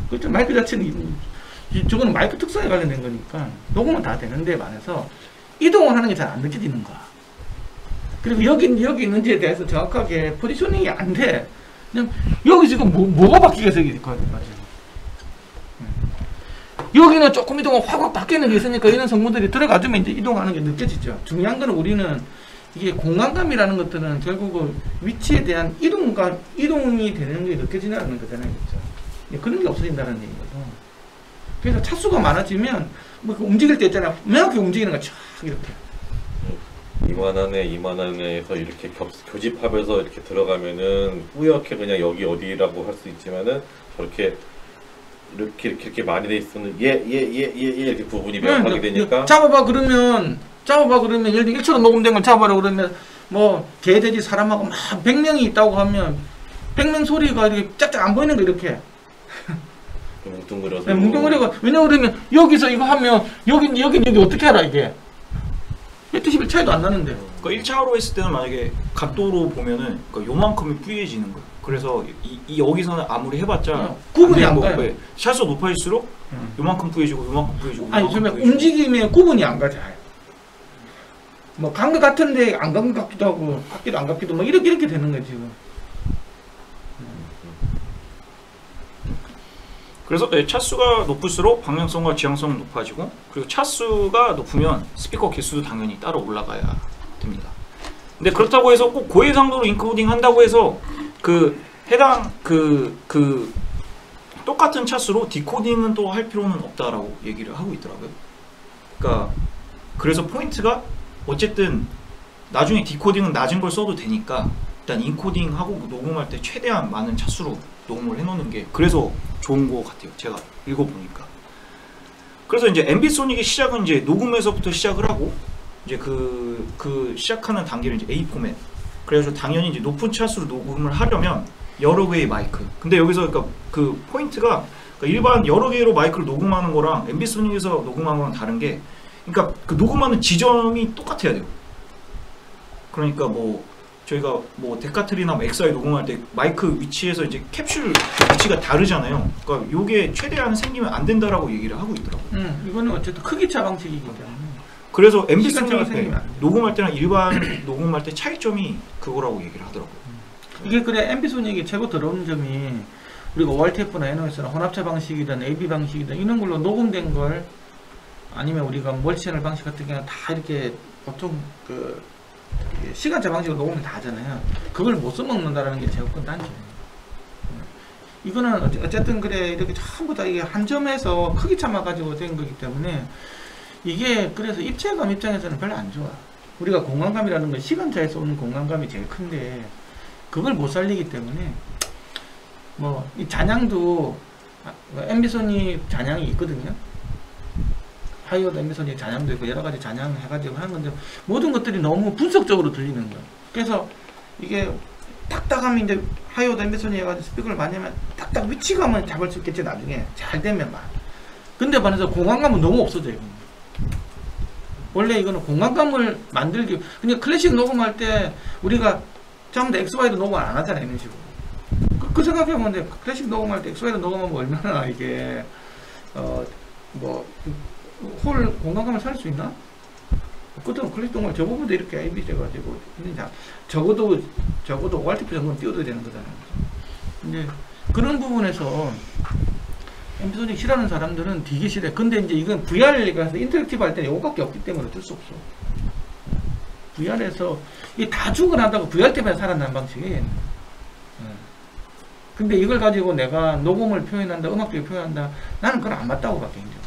그렇죠. 마이크 자체는 저거는 마이크 특성에 관련된 거니까 녹음은 다 되는데 반해서 이동을 하는 게 잘 안 느껴지는 거야. 그리고 여기 있는지에 대해서 정확하게 포지셔닝이 안 돼. 그냥 여기 지금 뭐가 바뀌겠어 이게 여기는 조금 이동은 확 바뀌는 게 있으니까 이런 성분들이 들어가주면 이제 이동하는 게 느껴지죠. 중요한 거는 우리는 이게 공간감이라는 것들은 결국은 위치에 대한 이동이 되는 게 느껴지는 거잖아요. 그렇죠? 그런 게 없어진다는 얘기거든. 그래서 차수가 많아지면 뭐 움직일 때 있잖아요. 명확히 움직이는 거 촥 이렇게. 이만한에서 이렇게 교집합해서 이렇게 들어가면은 뿌옇게 그냥 여기 어디라고 할 수 있지만은 저렇게 이렇게 많이 돼 있으면 이렇게 구분이 명확하게 되니까 잡아봐 그러면 예를 들어 1초로 녹음된 걸 잡아라 그러면 뭐 개, 돼지, 사람하고 막 100명이 있다고 하면 100명 소리가 이렇게 짝짝 안 보이는 거 이렇게 뭉뚱그려서 뭉뚱그려가 왜냐면 그러면 여기서 이거 하면 여기 어떻게 알아 이게 1대11 차이도 안 나는데. 그러니까 1차로 했을 때는 만약에 각도로 보면은 그러니까 요만큼이 뿌얘지는 거예요. 그래서 여기서는 아무리 해봤자 구분이 안 가요. 샷수 높아질수록 요만큼 뿌얘지고 요만큼 뿌얘지고 아니 그러면 움직임에 구분이 안 가죠. 뭐 간 것 같은데 안 간 것 같기도 하고 같기도 안 같기도 뭐 이렇게 되는 거지 지금. 그래서 차수가 높을수록 방향성과 지향성은 높아지고 그리고 차수가 높으면 스피커 개수도 당연히 따로 올라가야 됩니다. 근데 그렇다고 해서 꼭 고해상도로 인코딩 한다고 해서 해당 똑같은 차수로 디코딩은 또 할 필요는 없다라고 얘기를 하고 있더라고요. 그러니까 그래서 포인트가 어쨌든 나중에 디코딩은 낮은 걸 써도 되니까 일단 인코딩하고 녹음할 때 최대한 많은 차수로 녹음을 해놓는 게 그래서 좋은 것 같아요. 제가 읽어보니까. 그래서 이제 MB 소닉의 시작은 이제 녹음에서부터 시작을 하고 이제 그 시작하는 단계를 이제 A 포맷. 그래가지고 당연히 이제 높은 차수로 녹음을 하려면 여러 개의 마이크. 근데 여기서 그러니까 그 포인트가 그러니까 일반 여러 개로 마이크를 녹음하는 거랑 MB 소닉에서 녹음하는 거랑 다른 게, 그러니까 그 녹음하는 지점이 똑같아야 돼요. 그러니까 뭐 저희가 뭐 데카트리나 뭐 XI 녹음할 때 마이크 위치에서 이제 캡슐 위치가 다르잖아요. 그러니까 요게 최대한 생기면 안 된다라고 얘기를 하고 있더라고요. 이거는 어쨌든 크기차 방식이기 때문에. 그래서 MB 시간차가 소닉 생기면 안 돼요. 녹음할 때랑 일반 녹음할 때 차이점이 그거라고 얘기를 하더라고요. 이게 그래 MB 소닉이 최고 들어오는 점이 우리가 ORTF나 NOS나 혼합차 방식이든 AB 방식이든 이런 걸로 녹음된 걸 아니면 우리가 멀티채널 방식 같은 경우는 다 이렇게 보통 그 시간차 방식으로 녹음을 다 하잖아요. 그걸 못 써먹는다라는 게 제일 큰 단점이에요. 이거는 어쨌든 그래 이렇게 전부 다 이게 한 점에서 크기 차만 가지고 된 거기 때문에 이게 그래서 입체감 입장에서는 별로 안 좋아. 우리가 공간감이라는 건 시간차에서 오는 공간감이 제일 큰데 그걸 못 살리기 때문에 뭐 이 잔향도 엠비소닉 잔향이 있거든요. 하이어드 엠비소닉 잔향도 있고 여러 가지 잔향 해가지고 하는 건데 모든 것들이 너무 분석적으로 들리는 거예요. 그래서 이게 딱딱하면 이제 하이어드 엠비소닉 해가지고 스피커를 많이 하면 딱딱 위치감은 잡을 수 있겠지 나중에 잘 되면 막. 근데 반해서 공간감은 너무 없어져요. 원래 이거는 공간감을 만들기, 그냥 클래식 녹음할 때 우리가 전부 다 XY도 녹음 안 하잖아요, 이런 식으로. 그 생각해보면 클래식 녹음할 때 XY도 녹음하면 얼마나 이게 홀 공간감을 살 수 있나? 그때는 클래식 녹음을 저 부분도 이렇게 AB 돼가지고 적어도 ORTF 정도는 띄워둬야 되는 거잖아요. 근데 그런 부분에서 엠비소닉 싫어하는 사람들은 되게 싫어해. 근데 이제 이건 VR에 가서 인터랙티브 할 때는 이거밖에 없기 때문에 어쩔 수 없어. VR에서 이 다 죽어난다고 VR 때문에 살아난 방식이. 근데 이걸 가지고 내가 녹음을 표현한다, 음악적으로 표현한다, 나는 그건 안 맞다고 봐, 개인적으로.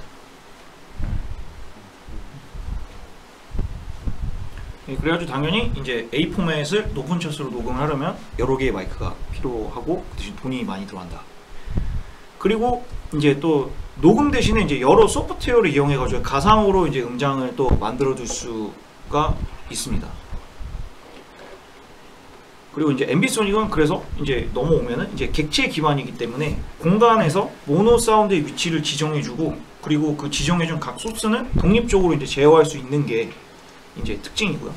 그래가지고 당연히 이제 A 포맷을 높은 차수로 녹음을 하려면 여러 개의 마이크가 필요하고 그 대신 돈이 많이 들어간다. 그리고 이제 또 녹음 대신에 이제 여러 소프트웨어를 이용해가지고 가상으로 이제 음장을 또 만들어둘 수가 있습니다. 그리고 이제 엠비소닉은 그래서 이제 넘어오면은 이제 객체 기반이기 때문에 공간에서 모노 사운드의 위치를 지정해주고 그리고 그 지정해준 각 소스는 독립적으로 이제 제어할 수 있는 게 이제 특징이고요.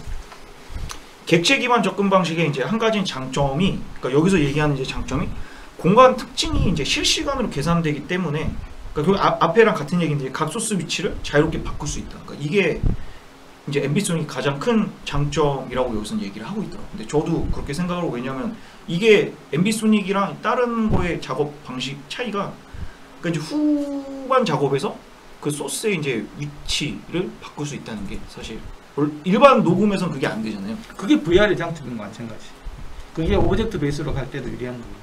객체 기반 접근 방식의 이제 한 가지 장점이, 그러니까 여기서 얘기하는 이제 장점이 공간 특징이 이제 실시간으로 계산되기 때문에, 그러니까 그 앞에랑 같은 얘기인데 각 소스 위치를 자유롭게 바꿀 수 있다. 그러니까 이게 이제 엠비소닉이 가장 큰 장점이라고 여기서는 얘기를 하고 있더라고요. 근데 저도 그렇게 생각하고, 왜냐면 이게 엠비소닉이랑 다른 거의 작업 방식 차이가, 그러니까 이제 후반 작업에서 그 소스의 이제 위치를 바꿀 수 있다는 게 사실 일반 녹음에서는 그게 안 되잖아요. 그게 VR의 장점인 거 마찬가지. 그게 오브젝트 베이스로 갈 때도 유리한 거예요.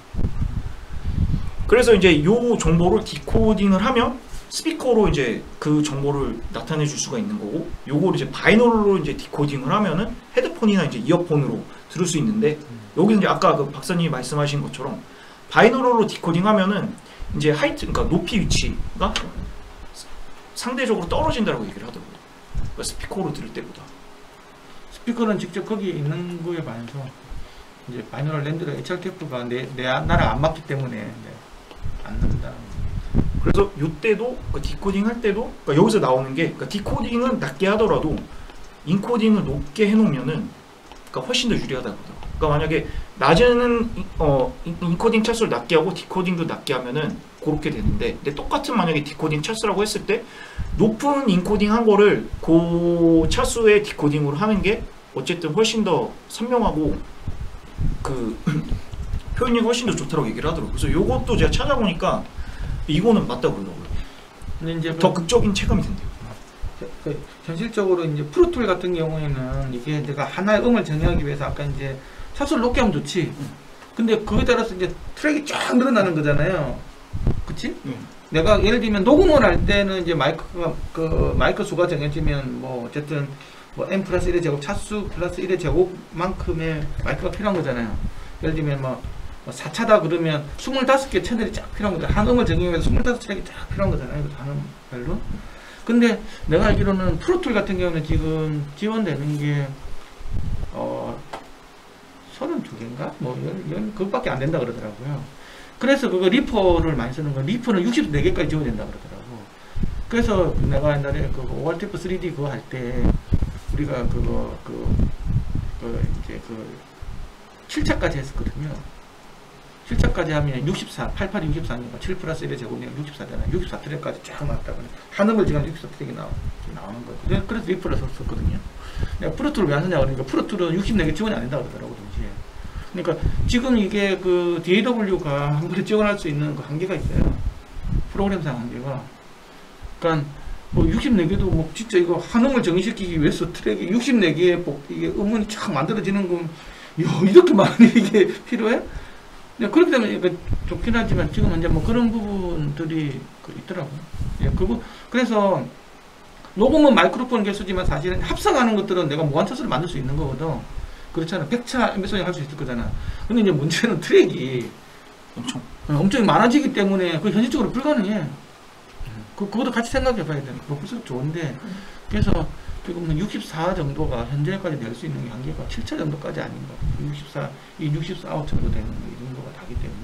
그래서 이제 요 정보를 디코딩을 하면 스피커로 이제 그 정보를 나타내 줄 수가 있는 거고, 요걸 이제 바이노럴로 이제 디코딩을 하면은 헤드폰이나 이제 이어폰으로 들을 수 있는데, 여기는 이제 아까 그 박사님이 말씀하신 것처럼 바이노럴로 디코딩 하면은 이제 하이트, 그러니까 높이 위치가 상대적으로 떨어진다고 얘기를 하더라고요. 그러니까 스피커로 들을 때보다. 스피커는 직접 거기 있는 거에 반해서 이제 바이노럴 랜드가 HRTF가 나랑 안 맞기 때문에 안 나온다. 그래서 이때도 그러니까 디코딩 할 때도 그러니까 여기서 나오는 게, 그러니까 디코딩은 낮게 하더라도 인코딩을 높게 해놓으면은 그러니까 훨씬 더 유리하다고. 그러니까 만약에 낮은 인코딩 차수를 낮게 하고 디코딩도 낮게 하면은 그렇게 되는데, 근데 똑같은 만약에 디코딩 차수라고 했을 때 높은 인코딩 한 거를 그 차수의 디코딩으로 하는 게 어쨌든 훨씬 더 선명하고 그 표현이 훨씬 더 좋다고 얘기를 하더라고요. 그래서 요것도 제가 찾아보니까 이거는 맞다고 그러더라고요. 근데 이제 더 극적인 체감이 된대요. 현실적으로 이제 프로툴 같은 경우에는 이게 내가 하나의 음을 정의하기 위해서 아까 이제 차수를 높게 하면 좋지. 근데 그에 따라서 이제 트랙이 쫙 늘어나는 거잖아요. 그치? 내가 예를 들면 녹음을 할 때는 이제 마이크 수가 정해지면 뭐 어쨌든 뭐 n 플러스 1의 제곱 차수 플러스 1의 제곱만큼의 마이크가 필요한 거잖아요. 예를 들면 뭐 4차다 그러면 25개 채널이 쫙 필요한 거죠. 한 음을 정의하기 위해서 25트랙이 쫙 필요한 거잖아요. 한 음별로. 근데 내가 알기로는 프로툴 같은 경우는 지금 지원되는 게 32개인가? 뭐 그것밖에 안 된다 그러더라고요. 그래서 그거 리퍼를 많이 쓰는 거, 리퍼는 64개까지 지원된다 그러더라고. 그래서 내가 옛날에 그 ORTF 3D 그거 할 때 우리가 이제 7차까지 했었거든요. 7차까지 하면 64, 88이 64니까 7 플러스 1의 제곱이면 64잖아요. 64트랙까지 쫙 나왔다고. 한음을 지금 64트랙이 나오는 거예요. 그래서 리퍼를 썼거든요. 내가 프로툴을 왜 안 쓰냐 그러니까 프로툴은 64개 지원이 안 된다 그러더라고, 동시에. 그러니까 지금 이게 그 DAW가 한 번에 지원할 수 있는 그 한계가 있어요. 프로그램상 한계가. 그러니까 뭐 64개도 뭐 진짜 이거 한음을 정의시키기 위해서 트랙이 64개의 이게 음원이 쫙 만들어지는 건 이렇게 많이 이게 필요해? 그렇게 되면 이거 좋긴 하지만 지금 현재 뭐 그런 부분들이 있더라고요. 예, 그래서 녹음은 마이크로폰 개수지만 사실은 합성하는 것들은 내가 무한차수를 만들 수 있는 거거든. 그렇잖아. 100차 엠비소니 할 수 있을 거잖아. 근데 이제 문제는 트랙이 엄청 많아지기 때문에 그 현실적으로 불가능해. 그것도 같이 생각해 봐야 돼. 벌써 좋은데. 그래서 지금 64 정도가 현재까지 낼 수 있는 게 한계가 7차 정도까지 아닌가. 64 아웃 정도 되는 이 정도가 다기 때문에.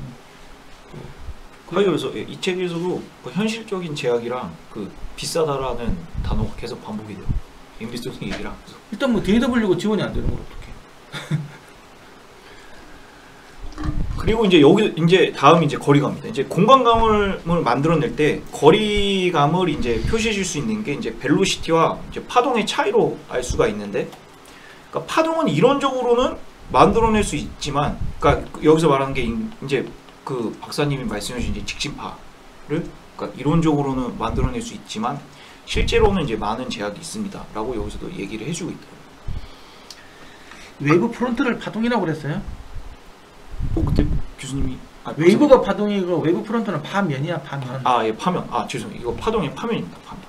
그래서 이 책에서도 그 현실적인 제약이랑 그 비싸다라는 단어가 계속 반복이 돼요. 엠비소니 얘기랑. 일단 뭐 DAW가 지원이 안 되는 걸 어떡해. 그리고 이제 다음이 이제 거리감입니다. 이제 공간감을 만들어낼 때 거리감을 이제 표시해 줄 수 있는 게 이제 벨로시티와 이제 파동의 차이로 알 수가 있는데, 그러니까 파동은 이론적으로는 만들어낼 수 있지만, 그러니까 여기서 말하는 게 이제 그 박사님이 말씀해 주신 이제 직진파를, 그러니까 이론적으로는 만들어낼 수 있지만 실제로는 이제 많은 제약이 있습니다라고 여기서도 얘기를 해주고 있더라고요. 웨이브 프론트를 파동이라고 그랬어요? 그때 교수님이 웨이브가 파동이고 웨이브 프론트는 파면이야, 파면. 예, 파면. 죄송해요. 이거 파동의 파면입니다. 파면.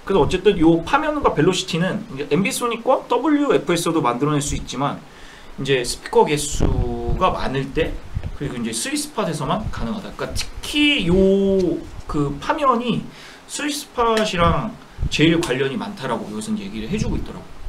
그래서 어쨌든 이 파면과 벨로시티는 엠비소닉과 WFS도 만들어낼 수 있지만 이제 스피커 개수가 많을 때, 그리고 이제 3스팟에서만 가능하다. 그러니까 특히 그 파면이 3스팟이랑 제일 관련이 많다라고 여기서 얘기를 해주고 있더라고.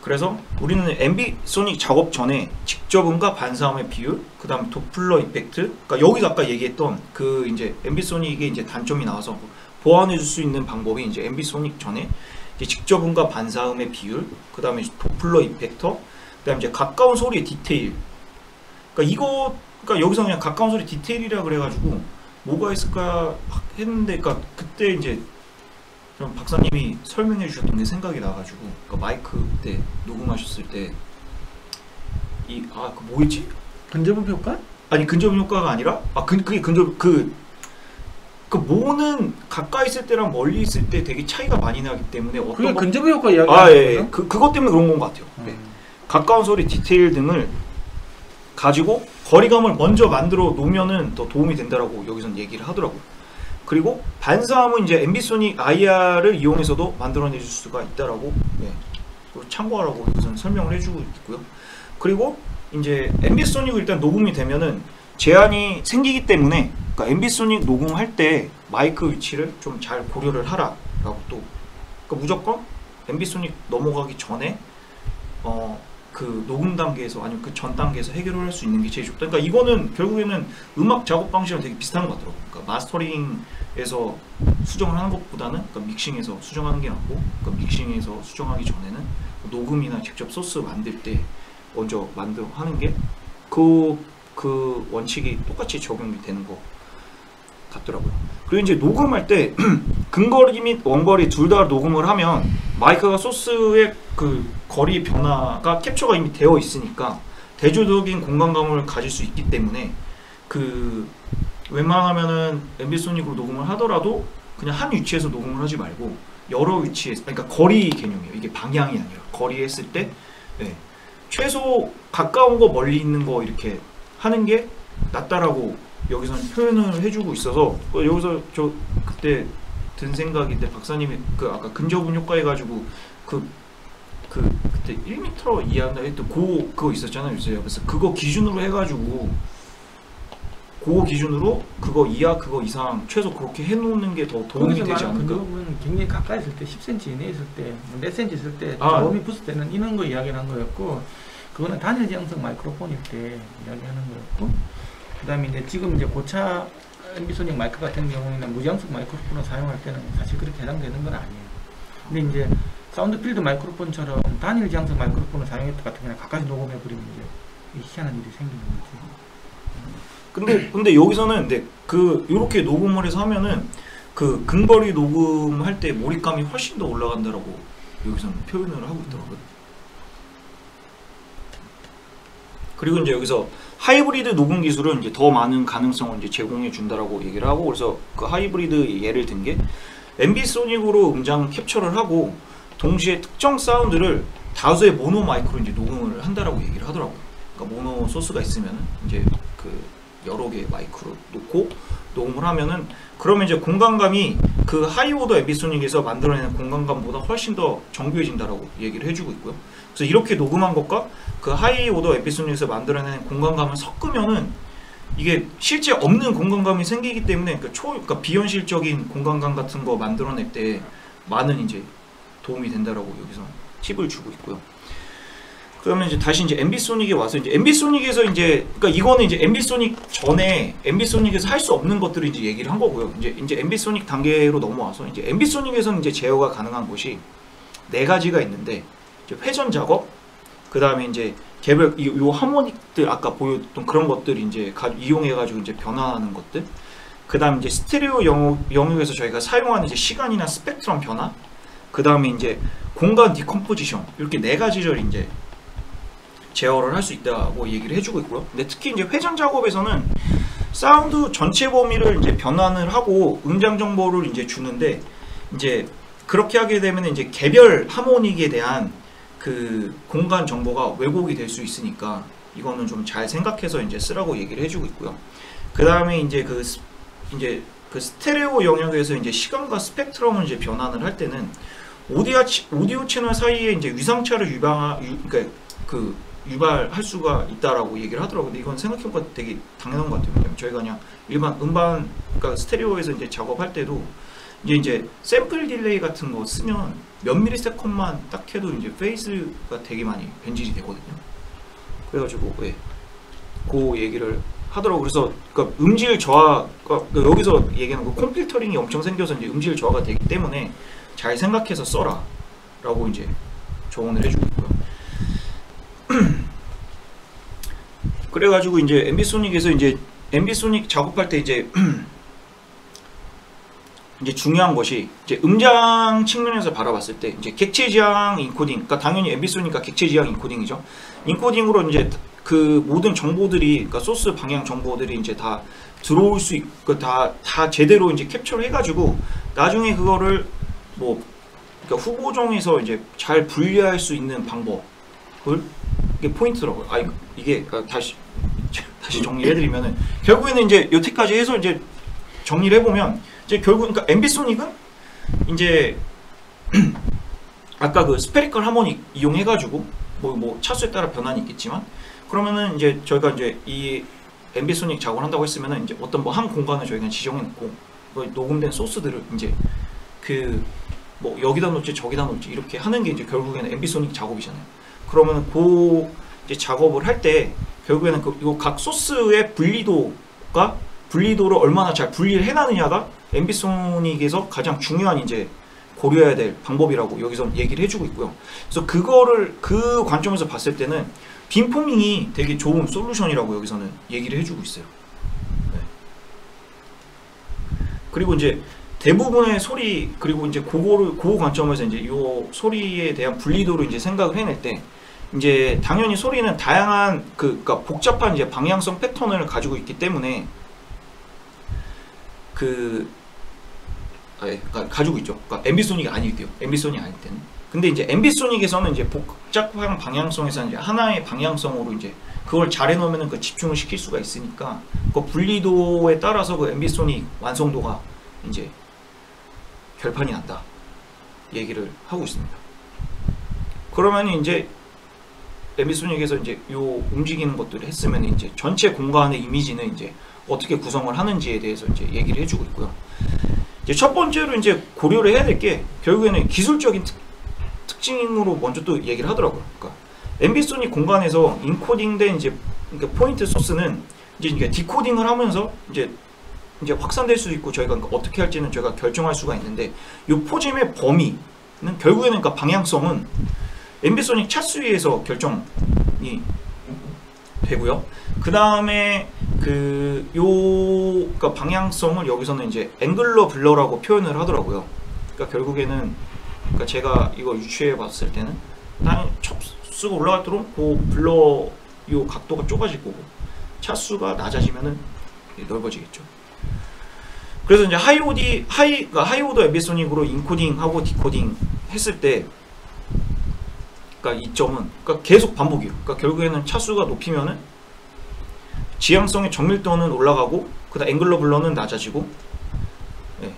그래서 우리는 엠비소닉 작업 전에 직접음과 반사음의 비율, 그 다음 도플러 이펙트, 그러니까 여기서 아까 얘기했던 그 이제 엠비소닉의 이제 단점이 나와서 보완해 줄 수 있는 방법이 이제 엠비소닉 전에 이제 직접음과 반사음의 비율, 그 다음에 도플러 이펙터, 그 다음에 이제 가까운 소리의 디테일. 그러니까 여기서 그냥 가까운 소리 디테일이라 그래가지고 뭐가 있을까 했는데, 그러니까 그때 이제 박사님이 설명해 주셨던 게 생각이 나가지고, 그러니까 마이크 때 녹음하셨을 때 그 뭐였지? 근접음 효과? 아니 근접음 효과가 아니라 그게 모는 가까이 있을 때랑 멀리 있을 때 되게 차이가 많이 나기 때문에 그게 근접음 효과 이야기하는 예. 그것 때문에 그런 건 것 같아요. 네. 가까운 소리 디테일 등을 가지고 거리감을 먼저 만들어 놓으면은 더 도움이 된다라고 여기선 얘기를 하더라고요. 그리고 반사음은 이제 엠비소닉 IR을 이용해서도 만들어낼 수가 있다라고 참고하라고 여기서 설명을 해주고 있고요. 그리고 이제 엠비소닉을 일단 녹음이 되면은 제한이 생기기 때문에, 그러니까 엠비소닉 녹음할 때 마이크 위치를 좀 잘 고려를 하라라고 또, 그러니까 무조건 엠비소닉 넘어가기 전에 그 녹음 단계에서 아니면 그 전 단계에서 해결을 할 수 있는 게 제일 좋다. 그러니까 이거는 결국에는 음악 작업 방식이랑 되게 비슷한 것 같더라고요. 그러니까 마스터링에서 수정을 하는 것보다는, 그러니까 믹싱에서 수정하는 게 낫고, 그러니까 믹싱에서 수정하기 전에는 녹음이나 직접 소스 만들 때 먼저 하는 게 그 원칙이 똑같이 적용이 되는 것 같더라고요. 그리고 이제 녹음할 때 근거리 및 원거리 둘 다 녹음을 하면 마이크가 소스의 그 거리 변화가 캡처가 이미 되어 있으니까 대조적인 공간감을 가질 수 있기 때문에 그 웬만하면은 엠비소닉으로 녹음을 하더라도 그냥 한 위치에서 녹음을 하지 말고 여러 위치에서, 그러니까 거리 개념이에요. 이게 방향이 아니라 거리에 했을 때 최소 가까운 거 멀리 있는 거 이렇게 하는 게 낫다라고 여기서는 표현을 해주고 있어서, 여기서 저 그때 든 생각인데, 박사님이 그 아까 근접음 효과 해가지고 그때 1m 이하나 했던 그거 있었잖아요. 그래서 그거 기준으로 해가지고 그거 기준으로 그거 이하 그거 이상 최소 그렇게 해놓는 게 더 도움이 거기서 되지 말하는 않을까? 근접은 굉장히 가까이 있을 때 10cm 이내에 있을 때, 몇 cm 있을 때 아. 저음이 붙을 때는 이런 거 이야기를 한 거였고, 그거는 단일 지향성 마이크로폰일 때 이야기하는 거였고, 그 다음에 이제 지금 이제 고차 앰비소닉 마이크 같은 경우에는 무지향성 마이크로폰을 사용할 때는 사실 그렇게 해당되는 건 아니에요. 근데 이제 사운드 필드 마이크로폰처럼 단일 지향성 마이크로폰을 사용했다 같은 경우는 가까이 녹음해 버리면 이제 희한한 일이 생기는 거지. 근데 여기서는 그 이렇게 녹음을 해서 하면은 그 근거리 녹음할 때 몰입감이 훨씬 더 올라간다라고 여기서는 표현을 하고 있더라고요. 그리고 이제 여기서 하이브리드 녹음 기술은 이제 더 많은 가능성을 이제 제공해 준다라고 얘기를 하고, 그래서 그 하이브리드 예를 든 게 앰비소닉으로 음장 캡처를 하고 동시에 특정 사운드를 다수의 모노 마이크로 이제 녹음을 한다라고 얘기를 하더라고요. 그러니까 모노 소스가 있으면은 이제 그 여러 개의 마이크로 놓고 녹음을 하면은, 그러면 이제 공간감이 그 하이오더 앰비소닉에서 만들어내는 공간감보다 훨씬 더 정교해진다라고 얘기를 해주고 있고요. 그래서 이렇게 녹음한 것과 그 하이오더 앰비소닉에서 만들어내는 공간감을 섞으면은 이게 실제 없는 공간감이 생기기 때문에 그러니까 비현실적인 공간감 같은 거 만들어낼 때 많은 이제 도움이 된다라고 여기서 팁을 주고 있고요. 그러면 이제 다시 이제 앰비소닉에 와서 이제 앰비소닉에서 이제 그러니까 이거는 이제 앰비소닉 전에 앰비소닉에서 할 수 없는 것들을 이제 얘기를 한 거고요. 이제 앰비소닉 단계로 넘어와서 이제 앰비소닉에서는 이제 제어가 가능한 것이 네 가지가 있는데, 이제 회전 작업, 그 다음에 이제 개별 요 하모닉들 아까 보였던 그런 것들 이제 이용해 가지고 이제 변화하는 것들, 그 다음 이제 스테레오 영역에서 저희가 사용하는 이제 시간이나 스펙트럼 변화, 그 다음에 이제 공간 디컴포지션, 이렇게 네 가지를 이제 제어를 할 수 있다고 얘기를 해주고 있고요. 근데 특히 이제 회전 작업에서는 사운드 전체 범위를 이제 변환을 하고 음장 정보를 이제 주는데, 이제 그렇게 하게 되면 이제 개별 하모닉에 대한 그 공간 정보가 왜곡이 될 수 있으니까 이거는 좀 잘 생각해서 이제 쓰라고 얘기를 해주고 있고요. 그 다음에 이제 그 스테레오 영역에서 이제 시간과 스펙트럼을 이제 변환을 할 때는 오디오 채널 사이에 이제 위상차를 유발할 수가 있다라고 얘기를 하더라고요. 근데 이건 생각해보니까 되게 당연한 것 같아요. 왜냐면 저희가 그냥 일반 음반, 그러니까 스테레오에서 이제 작업할 때도 이제 샘플 딜레이 같은 거 쓰면 몇 미리세컨만 딱 해도 이제 페이스가 되게 많이 변질이 되거든요. 그래가지고 그 얘기를 하더라고. 그래서 그러니까 음질 저하, 그러니까 여기서 얘기하는 거 콤필터링이 엄청 생겨서 이제 음질 저하가 되기 때문에 잘 생각해서 써라라고 이제 조언을 해주고 있고요. 그래가지고 이제 앰비소닉에서 이제 앰비소닉 작업할 때 이제 중요한 것이 이제 음장 측면에서 바라봤을 때 이제 객체 지향 인코딩, 그러니까 당연히 앰비소닉과 객체 지향 인코딩이죠. 인코딩으로 이제 그 모든 정보들이, 그러니까 소스 방향 정보들이 이제 다 들어올 수 있고 다 제대로 이제 캡처를 해가지고 나중에 그거를 뭐 그러니까 후보종에서 이제 잘 분리할 수 있는 방법을, 이게 포인트더라고요. 이게 다시 정리해드리면은 결국에는 이제 여태까지 해서 이제 정리를 해보면 이제 결국 그러니까 앰비소닉은 이제 아까 그 스페리컬 하모닉 이용해가지고 뭐 차수에 따라 변환이 있겠지만, 그러면은 이제 저희가 이제 이 앰비소닉 작업을 한다고 했으면은 이제 어떤 뭐 한 공간을 저희가 지정해놓고 녹음된 소스들을 이제 그 뭐 여기다 놓지 저기다 놓지 이렇게 하는 게 이제 결국에는 앰비소닉 작업이잖아요. 그러면은 그 이제 작업을 할 때 결국에는 이거 각 소스의 분리도를 얼마나 잘 분리를 해나느냐가 앰비소닉에서 가장 중요한 이제 고려해야 될 방법이라고 여기서 얘기를 해주고 있고요. 그래서 그거를 그 관점에서 봤을 때는 빔포밍이 되게 좋은 솔루션이라고 여기서는 얘기를 해주고 있어요. 네. 그리고 이제 대부분의 소리, 그리고 이제 그 관점에서 이제 요 소리에 대한 분리도를 이제 생각을 해낼 때 이제 당연히 소리는 다양한 그러니까 복잡한 이제 방향성 패턴을 가지고 있기 때문에 가지고 있죠. 그러니까 앰비소닉이 아닐 때요. 앰비소닉 아닐 때는. 근데 이제 앰비소닉에서는 이제 복잡한 방향성에서 이제 하나의 방향성으로 이제 그걸 잘 해놓으면 그 집중을 시킬 수가 있으니까 그 분리도에 따라서 그 앰비소닉 완성도가 이제 결판이 난다 얘기를 하고 있습니다. 그러면 이제 앰비소닉에서 이제 요 움직이는 것들을 했으면 이제 전체 공간의 이미지는 이제 어떻게 구성을 하는지에 대해서 이제 얘기를 해주고 있고요. 이제 첫 번째로 이제 고려를 해야 될 게 결국에는 기술적인 특징으로 먼저 또 얘기를 하더라고요. 그러니까 앰비소닉 공간에서 인코딩된 이제 그러니까 포인트 소스는 이제 디코딩을 하면서 이제 확산될 수 있고 저희가 그러니까 어떻게 할지는 저희가 결정할 수가 있는데 이 포짐의 범위는 결국에는 그러니까 방향성은 앰비소닉 차수위에서 결정이 되고요. 그 다음에 그러니까 방향성을 여기서는 이제 앵글러 블러라고 표현을 하더라고요. 그러니까 결국에는 그러니까 제가 이거 유추해 봤을 때는 당연히 척수가 올라갈수록 그 블러 요 각도가 좁아질 거고 차수가 낮아지면은 넓어지겠죠. 그래서 이제 하이오더 앰비소닉으로 인코딩하고 디코딩 했을 때 그러니까 이점은 그러니까 계속 반복이에요. 그러니까 결국에는 차수가 높이면은 지향성의 정밀도는 올라가고 그다음 앵글러 블러는 낮아지고. 네.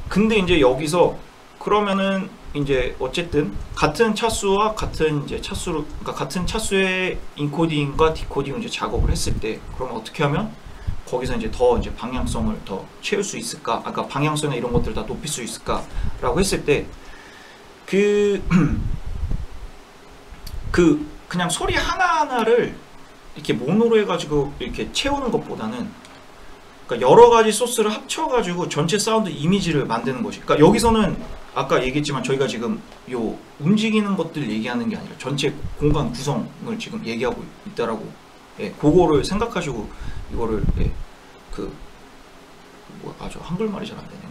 근데 이제 여기서 그러면은 이제 어쨌든 같은 차수와 같은 이제 차수로 그러니까 같은 차수의 인코딩과 디코딩을 이제 작업을 했을 때 그럼 어떻게 하면 거기서 이제 더 이제 방향성을 더 채울 수 있을까? 아까 방향성이나 이런 것들을 다 높일 수 있을까라고 했을 때 그냥 소리 하나하나를 이렇게 모노로 해가지고 이렇게 채우는 것보다는 그러니까 여러 가지 소스를 합쳐가지고 전체 사운드 이미지를 만드는 것이. 그러니까 여기서는 아까 얘기했지만 저희가 지금 요 움직이는 것들 얘기하는 게 아니라 전체 공간 구성을 지금 얘기하고 있다라고. 예, 그거를 생각하시고 이거를 저 한글말이 잘 안 되네요.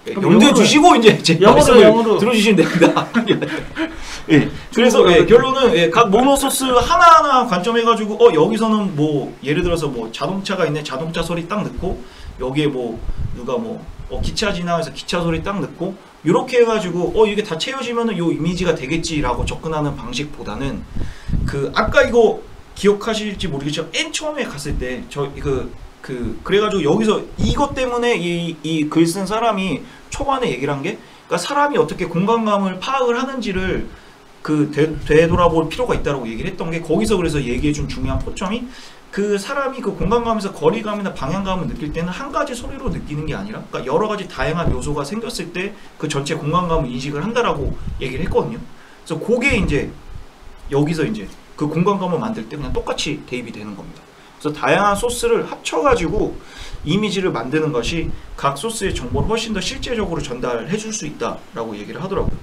염두에 주시고 이제 제 말씀을 들어주시면 됩니다. 예, 그래서 결론은 각 모노 소스 하나하나 관점해가지고 여기서는 뭐 예를 들어서 뭐 자동차가 있네 자동차 소리 딱 넣고 여기에 뭐 누가 뭐 기차 지나가서 기차 소리 딱 넣고 이렇게 해가지고 이게 다 채워지면은 요 이미지가 되겠지라고 접근하는 방식보다는 아까 이거 기억하실지 모르겠지만 맨 처음에 갔을 때 그래가지고 여기서 이것 때문에 이 글 쓴 사람이 초반에 얘기를 한 게 그러니까 사람이 어떻게 공간감을 파악을 하는지를 되돌아볼 필요가 있다고 얘기를 했던 게 거기서 그래서 얘기해준 중요한 포점이 그 사람이 그 공간감에서 거리감이나 방향감을 느낄 때는 한 가지 소리로 느끼는 게 아니라 그러니까 여러 가지 다양한 요소가 생겼을 때 그 전체 공간감을 인식을 한다라고 얘기를 했거든요. 그래서 그게 이제 여기서 이제 그 공간감을 만들 때 그냥 똑같이 대입이 되는 겁니다. 그래서 다양한 소스를 합쳐가지고 이미지를 만드는 것이 각 소스의 정보를 훨씬 더 실제적으로 전달해 줄 수 있다라고 얘기를 하더라고요.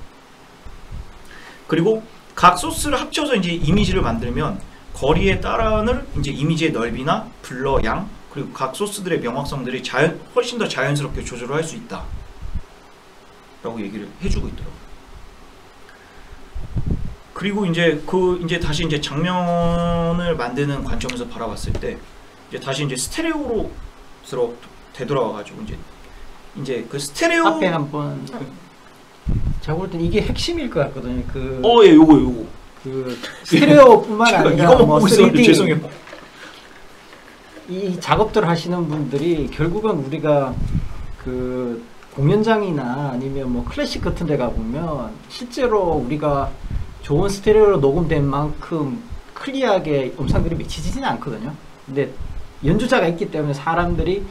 그리고 각 소스를 합쳐서 이제 이미지를 만들면 거리에 따라는 이제 이미지의 넓이나 블러 양 그리고 각 소스들의 명확성들이 훨씬 더 자연스럽게 조절을 할 수 있다라고 얘기를 해주고 있더라고요. 그리고 이제 이제 다시 이제 장면을 만드는 관점에서 바라봤을 때 이제 다시 이제 스테레오로 되돌아와가지고 이제 그 스테레오 앞에 한번 제가 볼 땐 이게 핵심일 것 같거든요. 예, 요거 그 스테레오뿐만 아니라 이거만 보고 3D 죄송해요. 이 작업들 하시는 분들이 결국은 우리가 그 공연장이나 아니면 뭐 클래식 같은 데 가보면 실제로 우리가 좋은 스테레오로 녹음된 만큼 클리어하게 음성들이 맺히지는 않거든요. 근데 연주자가 있기 때문에 사람들이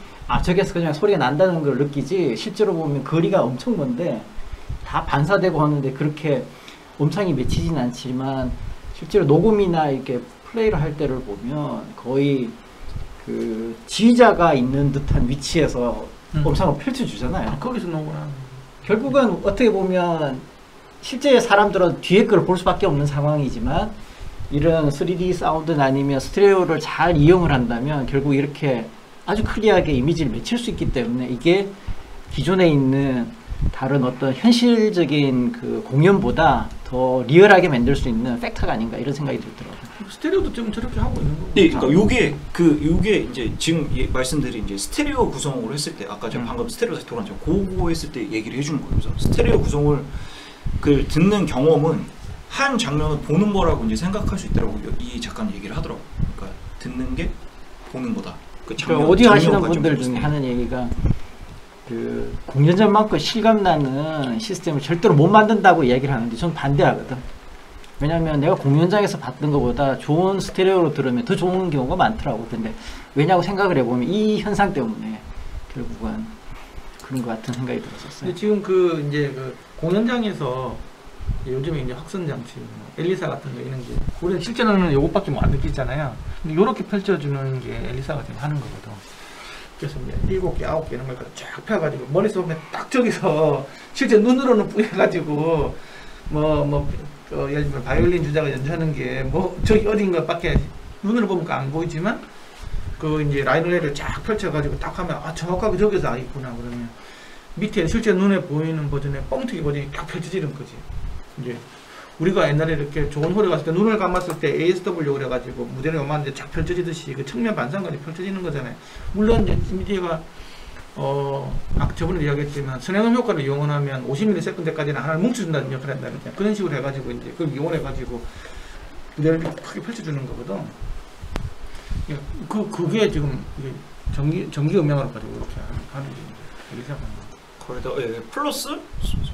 저기서 그냥 소리가 난다는 걸 느끼지 실제로 보면 거리가 엄청 먼데 다 반사되고 하는데 그렇게 음성이 맺히진 않지만 실제로 녹음이나 이렇게 플레이를 할 때를 보면 거의 그 지휘자가 있는 듯한 위치에서 음성을 펼쳐주잖아요. 거기서 나오구나. 결국은 어떻게 보면 실제 사람들은 뒤에 걸 볼 수밖에 없는 상황이지만 이런 3D 사운드나 아니면 스테레오를 잘 이용을 한다면 결국 이렇게 아주 클리어하게 이미지를 맺힐 수 있기 때문에 이게 기존에 있는 다른 어떤 현실적인 그 공연보다 더 리얼하게 만들 수 있는 팩터가 아닌가 이런 생각이 들더라고요. 스테레오도 지금 저렇게 하고 있는 거고. 네, 그러니까 요게 이제 지금 말씀드린 이제 스테레오 구성으로 했을 때 아까 제가 방금 스테레오 다시 돌아왔죠. 그거 했을 때 얘기를 해주는 거예요. 그래서 스테레오 구성을 듣는 경험은 한 장면을 보는 거라고 이제 생각할 수 있더라고요. 이 작가는 얘기를 하더라고요. 그러니까 듣는 게 보는 거다. 그러니까 오디오 하시는 분들 중에 하는 얘기가 그 공연장만큼 실감나는 시스템을 절대로 못 만든다고 얘기를 하는데 저는 반대하거든. 왜냐면 내가 공연장에서 봤던 것보다 좋은 스테레오로 들으면 더 좋은 경우가 많더라고. 근데 왜냐고 생각을 해보면 이 현상 때문에 결국은 그런 것 같은 생각이 들었었어요. 근데 지금 그 이제 그 공연장에서 요즘에 이제 확선 장치, 엘리사 같은 거 이런 게 우리는 실제로는 요것밖에 못 느끼잖아요. 근데 요렇게 펼쳐주는 게 엘리사가 지금 하는 거거든. 그래서 이제 7개, 9개 이런 걸 쫙 펴가지고 머릿속에 보면 딱 저기서 실제 눈으로는 뿌려가지고 예를 들면 바이올린 주자가 연주하는 게 뭐 저기 어딘가밖에 눈으로 보면 안 보이지만 그 이제 라이너를 쫙 펼쳐가지고 딱 하면 아 정확하게 저기서 아 있구나 그러면 밑에 실제 눈에 보이는 버전의 뻥튀기 버전이 딱 펼쳐지는 거지. 이제 우리가 옛날에 이렇게 좋은 홀에 갔을 때 눈을 감았을 때 ASW 그래가지고 무대를 요만한데 쫙 펼쳐지듯이 그 측면 반상까지 펼쳐지는 거잖아요. 물론 이제 미디어가 저번에 이야기했지만 선행음 효과를 이용하면 50ms까지는 하나를 뭉쳐준다는 역할을 한다는 거죠. 그런 식으로 해가지고 이제 그걸 이용해가지고 무대를 크게 펼쳐주는 거거든. 그게 지금 이게 전기 음향으로 가지고 이렇게 하는 게 이게 거기다 플러스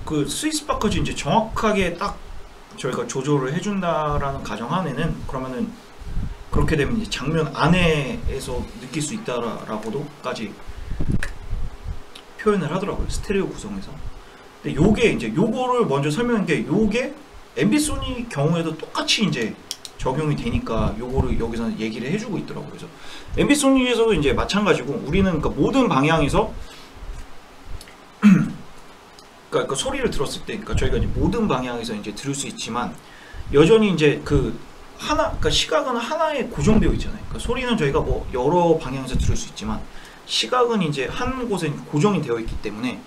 그 스위스바까지 이제 정확하게 딱 저희가 조절을 해준다라는 가정하에는 그러면은 그렇게 되면 이제 장면 안에서 느낄 수 있다라고도까지 표현을 하더라고요. 스테레오 구성에서. 근데 요게 이제 요거를 먼저 설명한 게 요게 MB 소니 경우에도 똑같이 이제 적용이 되니까 요거를 여기서 얘기를 해주고 있더라고요. 그래서 MB 소니에서도 이제 마찬가지고 우리는 그러니까 모든 방향에서 그러니까 소리를 들었을 때, 그러니까 저희가 이제 모든 방향에서 이제 들을 수 있지만 여전히 이제 그 하나, 그러니까 시각은 하나에 고정되어 있잖아요. 그러니까 소리는 저희가 뭐 여러 방향에서 들을 수 있지만 시각은 이제 한 곳에 고정이 되어 있기 때문에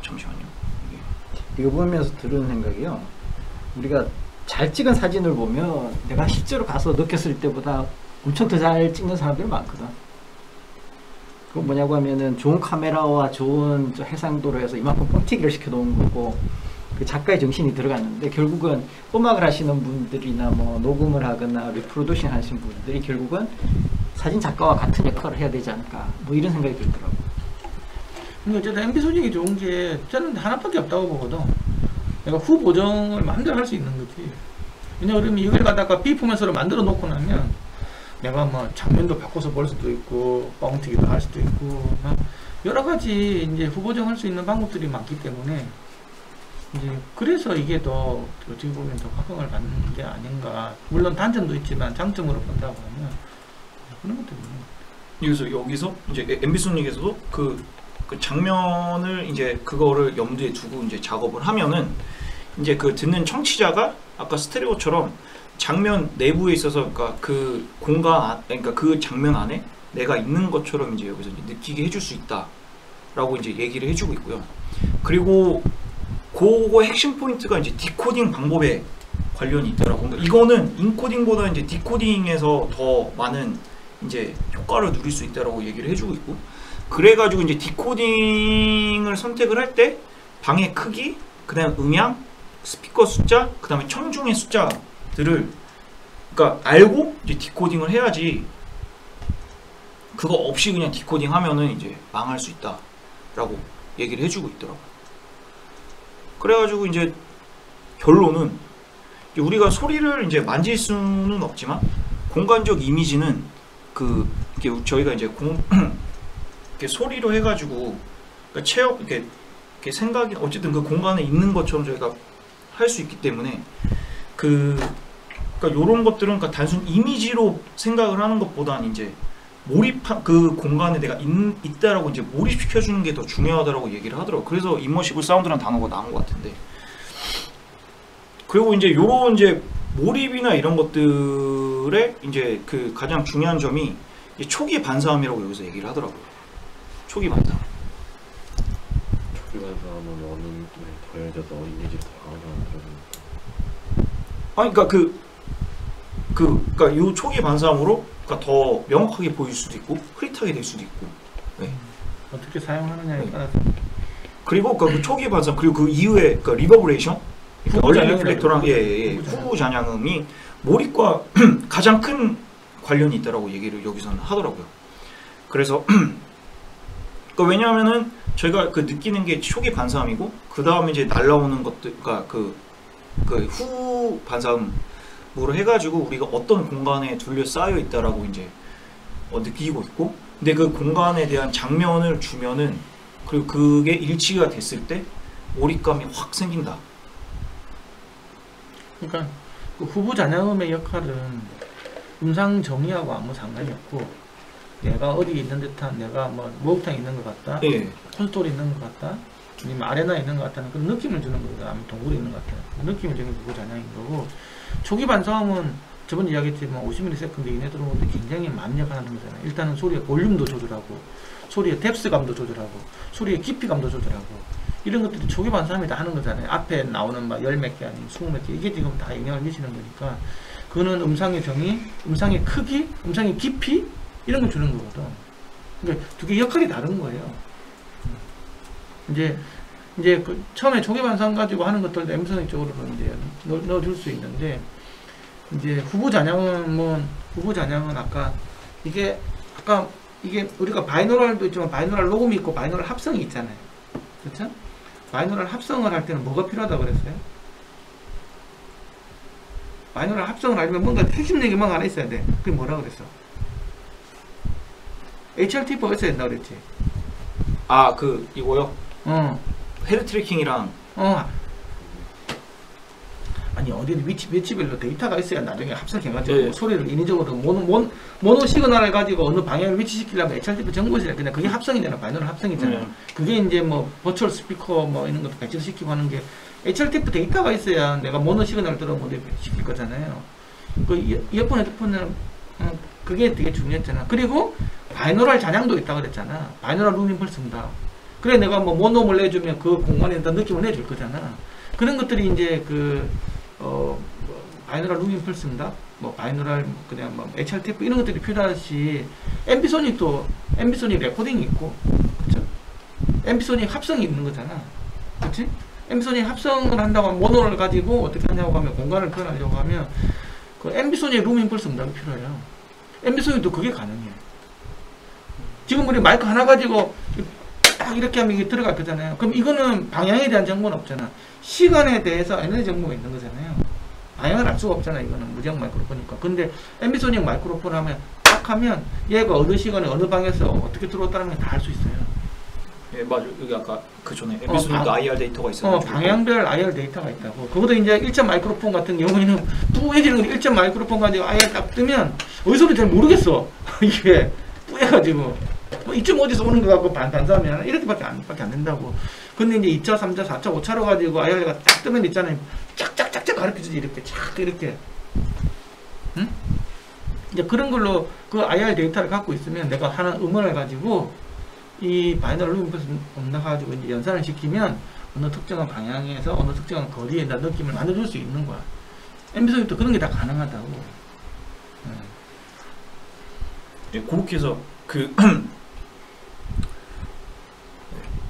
잠시만요. 이거 보면서 들은 생각이요. 우리가 잘 찍은 사진을 보면 내가 실제로 가서 느꼈을 때보다 엄청 더 잘 찍는 사람들이 많거든. 그건 뭐냐고 하면은 좋은 카메라와 좋은 해상도로 해서 이만큼 뻥튀기를 시켜놓은 거고 그 작가의 정신이 들어갔는데 결국은 음악을 하시는 분들이나 뭐 녹음을 하거나 리프로듀싱 하시는 분들이 결국은 사진 작가와 같은 역할을 해야 되지 않을까 뭐 이런 생각이 들더라고요. 근데 어쨌든 MB 소닉이 좋은 게 저는 하나밖에 없다고 보거든. 내가 후 보정을 마음대로 할 수 있는 거지. 왜냐면 이걸 갖다가 비포맷으로 만들어 놓고 나면 내가 뭐 장면도 바꿔서 볼 수도 있고 뻥튀기도 할 수도 있고 여러 가지 이제 후 보정할 수 있는 방법들이 많기 때문에 이제 그래서 이게 더 어떻게 보면 더 각광을 받는 게 아닌가. 물론 단점도 있지만 장점으로 본다고 하면 그런 것도 있는. 그래서 여기서 이제 MB 소닉에서도 그 장면을 이제 그거를 염두에 두고 이제 작업을 하면은 이제 그 듣는 청취자가 아까 스테레오처럼 장면 내부에 있어서 그러니까 그 공간 그러니까 그 장면 안에 내가 있는 것처럼 이제 여기서 이제 느끼게 해줄 수 있다라고 이제 얘기를 해주고 있고요. 그리고 그거 핵심 포인트가 이제 디코딩 방법에 관련이 있더라고. 그러니까 이거는 인코딩보다 이제 디코딩에서 더 많은 이제 효과를 누릴 수 있다라고 얘기를 해주고 있고. 그래가지고 이제 디코딩을 선택을 할 때 방의 크기, 그다음 음향, 스피커 숫자, 그다음에 청중의 숫자들을 그러니까 알고 이제 디코딩을 해야지 그거 없이 그냥 디코딩 하면은 이제 망할 수 있다라고 얘기를 해주고 있더라고. 그래가지고 이제 결론은 이제 우리가 소리를 이제 만질 수는 없지만 공간적 이미지는 이렇게 저희가 이제 이렇게 소리로 해가지고 그러니까 이렇게 생각이 어쨌든 그 공간에 있는 것처럼 저희가 할 수 있기 때문에 그러니까 요런 것들은 그러니까 단순 이미지로 생각을 하는 것보다는 이제 몰입한 그 공간에 내가 있다라고 이제 몰입시켜 주는 게 더 중요하다라고 얘기를 하더라고. 그래서 임머시블 사운드라는 단어가 나온 것 같은데. 그리고 이제 요런 이제 몰입이나 이런 것들의 이제 그 가장 중요한 점이 이제 초기 반사음이라고 여기서 얘기를 하더라고요. 초기 반사음. 초기 반사음은 어느 더해져서 이미지를 더 강화하는 그러니까 그러니까 요 초기 반사음으로 그러니까 더 명확하게 보일 수도 있고 흐릿하게 될 수도 있고. 네. 어떻게 사용하느냐에 네. 따라서. 그리고 그 초기 반사음 그리고 그 이후에 그 리버브레이션, 얼리 리플렉터랑 후 잔향음이 몰입과 가장 큰 관련이 있다라고 얘기를 여기서는 하더라고요. 그래서 그러니까 왜냐하면은 저희가 그 느끼는 게 초기 반사음이고 그 다음에 이제 날라오는 것들, 그러니까 그 후 반사음으로 해가지고 우리가 어떤 공간에 둘러싸여 있다라고 이제 느끼고 있고, 근데 그 공간에 대한 장면을 주면은 그리고 그게 일치가 됐을 때 몰입감이 확 생긴다. 그러니까 그 후부 잔여음의 역할은 음상 정의하고 아무 상관이 없고, 내가 어디 있는 듯한, 내가 뭐 목욕탕에 있는 것 같다, 예. 콘스토리에 있는 것 같다, 아니면 아레나에 있는 것 같다는 그런 느낌을 주는 거거든. 아니면 동굴에 있는 것 같다, 그 느낌을 주는 게 후부 잔여인 거고, 초기 반사음은 저번 이야기했지만 50ms 이내 들어오는데 굉장히 많은 역할을 하는 거잖아요. 일단은 소리의 볼륨도 조절하고, 소리의 뎁스감도 조절하고, 소리의 깊이감도 조절하고, 이런 것들이 초기 반사음이 다 하는 거잖아요. 앞에 나오는 막 10몇 개 아니면 20몇 개, 이게 지금 다 영향을 미치는 거니까, 그거는 음상의 정의, 음상의 크기, 음상의 깊이, 이런 걸 주는 거거든. 그러니까 두 개 역할이 다른 거예요. 이제 그 처음에 초기 반사음 가지고 하는 것들도 엠소닉 쪽으로 이제 넣어줄 수 있는데, 이제 후부 잔향은 아까 이게 우리가 바이노럴도 있지만 바이노럴 녹음이 있고 바이노럴 합성이 있잖아요. 그렇죠? 바이노럴 합성을 할 때는 뭐가 필요하다고 그랬어요? 바이노럴 합성을 하려면 뭔가 핵심 얘기만 하나 있어야 돼. 그게 뭐라고 그랬어? HRT4가 있어야 된다고 그랬지. 아, 이거요? 헤드 트래킹이랑 아니 어디 위치별로 데이터가 있어야 나중에 합성해가지고 네. 소리를 인위적으로 모노 시그널을 가지고 어느 방향을 위치시키려면 HRTP 정보실에 그냥 그게 합성이 되는 바이너럴 합성이잖아요. 그게 이제 뭐 버추얼 스피커 뭐 이런 것도 배치시키고 하는 게 HRTP 데이터가 있어야 내가 모노 시그널을 들어 시킬 거잖아요. 그 이어폰 헤드폰은 그게 되게 중요했잖아. 그리고 바이노럴 잔향도 있다고 그랬잖아. 바이노럴 룸 임펄스입니다. 그래 내가 뭐 모노를 내주면 그 공간에 대한 느낌을 내줄 거잖아. 그런 것들이 이제 바이노럴 룸 임펄스입니다. 뭐 바이노럴 그냥 뭐 HRTF 이런 것들이 필요하시. 앰비소닉 레코딩이 있고, 그렇죠? 앰비소닉 합성이 있는 거잖아. 그렇지? 앰비소닉 합성을 한다고 하면 모노를 가지고 어떻게 하냐고 하면 공간을 표현하려고 하면 그 앰비소닉 룸 임펄스입니다. 필요해요. 앰비소닉도 그게 가능해요. 지금 우리 마이크 하나 가지고 딱 이렇게 하면 이게 들어갈 거잖아요. 그럼 이거는 방향에 대한 정보는 없잖아. 시간에 대해서 에너지 정보가 있는 거잖아요. 방향을 알 수가 없잖아. 이거는 무제한 마이크로폰이니까. 근데 앰비소닉 마이크로폰 하면 딱 하면 얘가 어느 시간에 어느 방에서 어떻게 들어왔다는 걸 다 알 수 있어요. 예, 맞아. 여기 아까 그 전에 앰비소닉 IR 데이터가 있어요. 방향별 IR 데이터가 있다고. 그것도 이제 1점 마이크로폰 같은 경우에는 뿌얘지는 거 1점 마이크로폰 가지고 IR 딱 뜨면 어디서도 잘 모르겠어. 이게 뿌얘가지고. 뭐 이쯤 어디서 오는 거 같고 반사하면 이렇게밖에 안 된다고. 근데 이제 2차, 3차, 4차, 5차로 가지고 IR가 딱 뜨면 있잖아요. 짝짝짝짝 가르쳐주지. 이렇게 착 이렇게. 응? 이제 그런 걸로 그 IR 데이터를 갖고 있으면 내가 하는 음원을 가지고 이 바이너럴 룸 임펄스 가지고 이제 연산을 시키면 어느 특정한 방향에서 어느 특정한 거리에 느낌을 만들어줄 수 있는 거야. 앰비소닉도 그런 게 다 가능하다고. 예, 그렇게 해서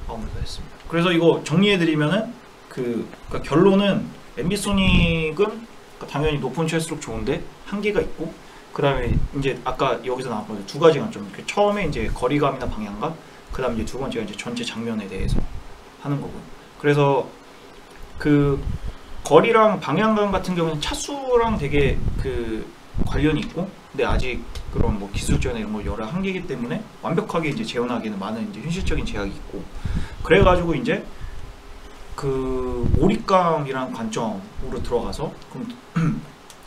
마무리가 됐습니다. 그래서 이거 정리해드리면은 그러니까 결론은 앰비소닉은 그러니까 당연히 높은 최일수록 좋은데 한계가 있고, 그 다음에 이제 아까 여기서 나왔거든요. 두 가지 관점. 처음에 이제 거리감이나 방향감, 그 다음에 이제 두 번째가 이제 전체 장면에 대해서 하는 거고. 그래서 그 거리랑 방향감 같은 경우는 차수랑 되게 관련이 있고, 근데 아직 그런 뭐 기술적인 이런 걸 여러 한계이기 때문에 완벽하게 이제 재현하기는 많은 이제 현실적인 제약이 있고, 그래가지고 이제 그 몰입감이라는 관점으로 들어가서 그럼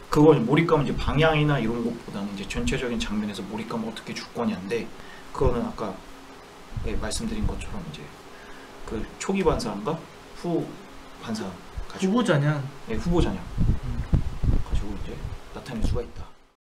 그걸 몰입감은 이제 방향이나 이런 것보다는 이제 전체적인 장면에서 몰입감을 어떻게 줄 거냐인데, 그거는 아까 말씀드린 것처럼 이제 그 초기 반사함과 후 반사함 가지고 후보 잔향. 후보 잔향 가지고 이제 나타낼 수가 있다.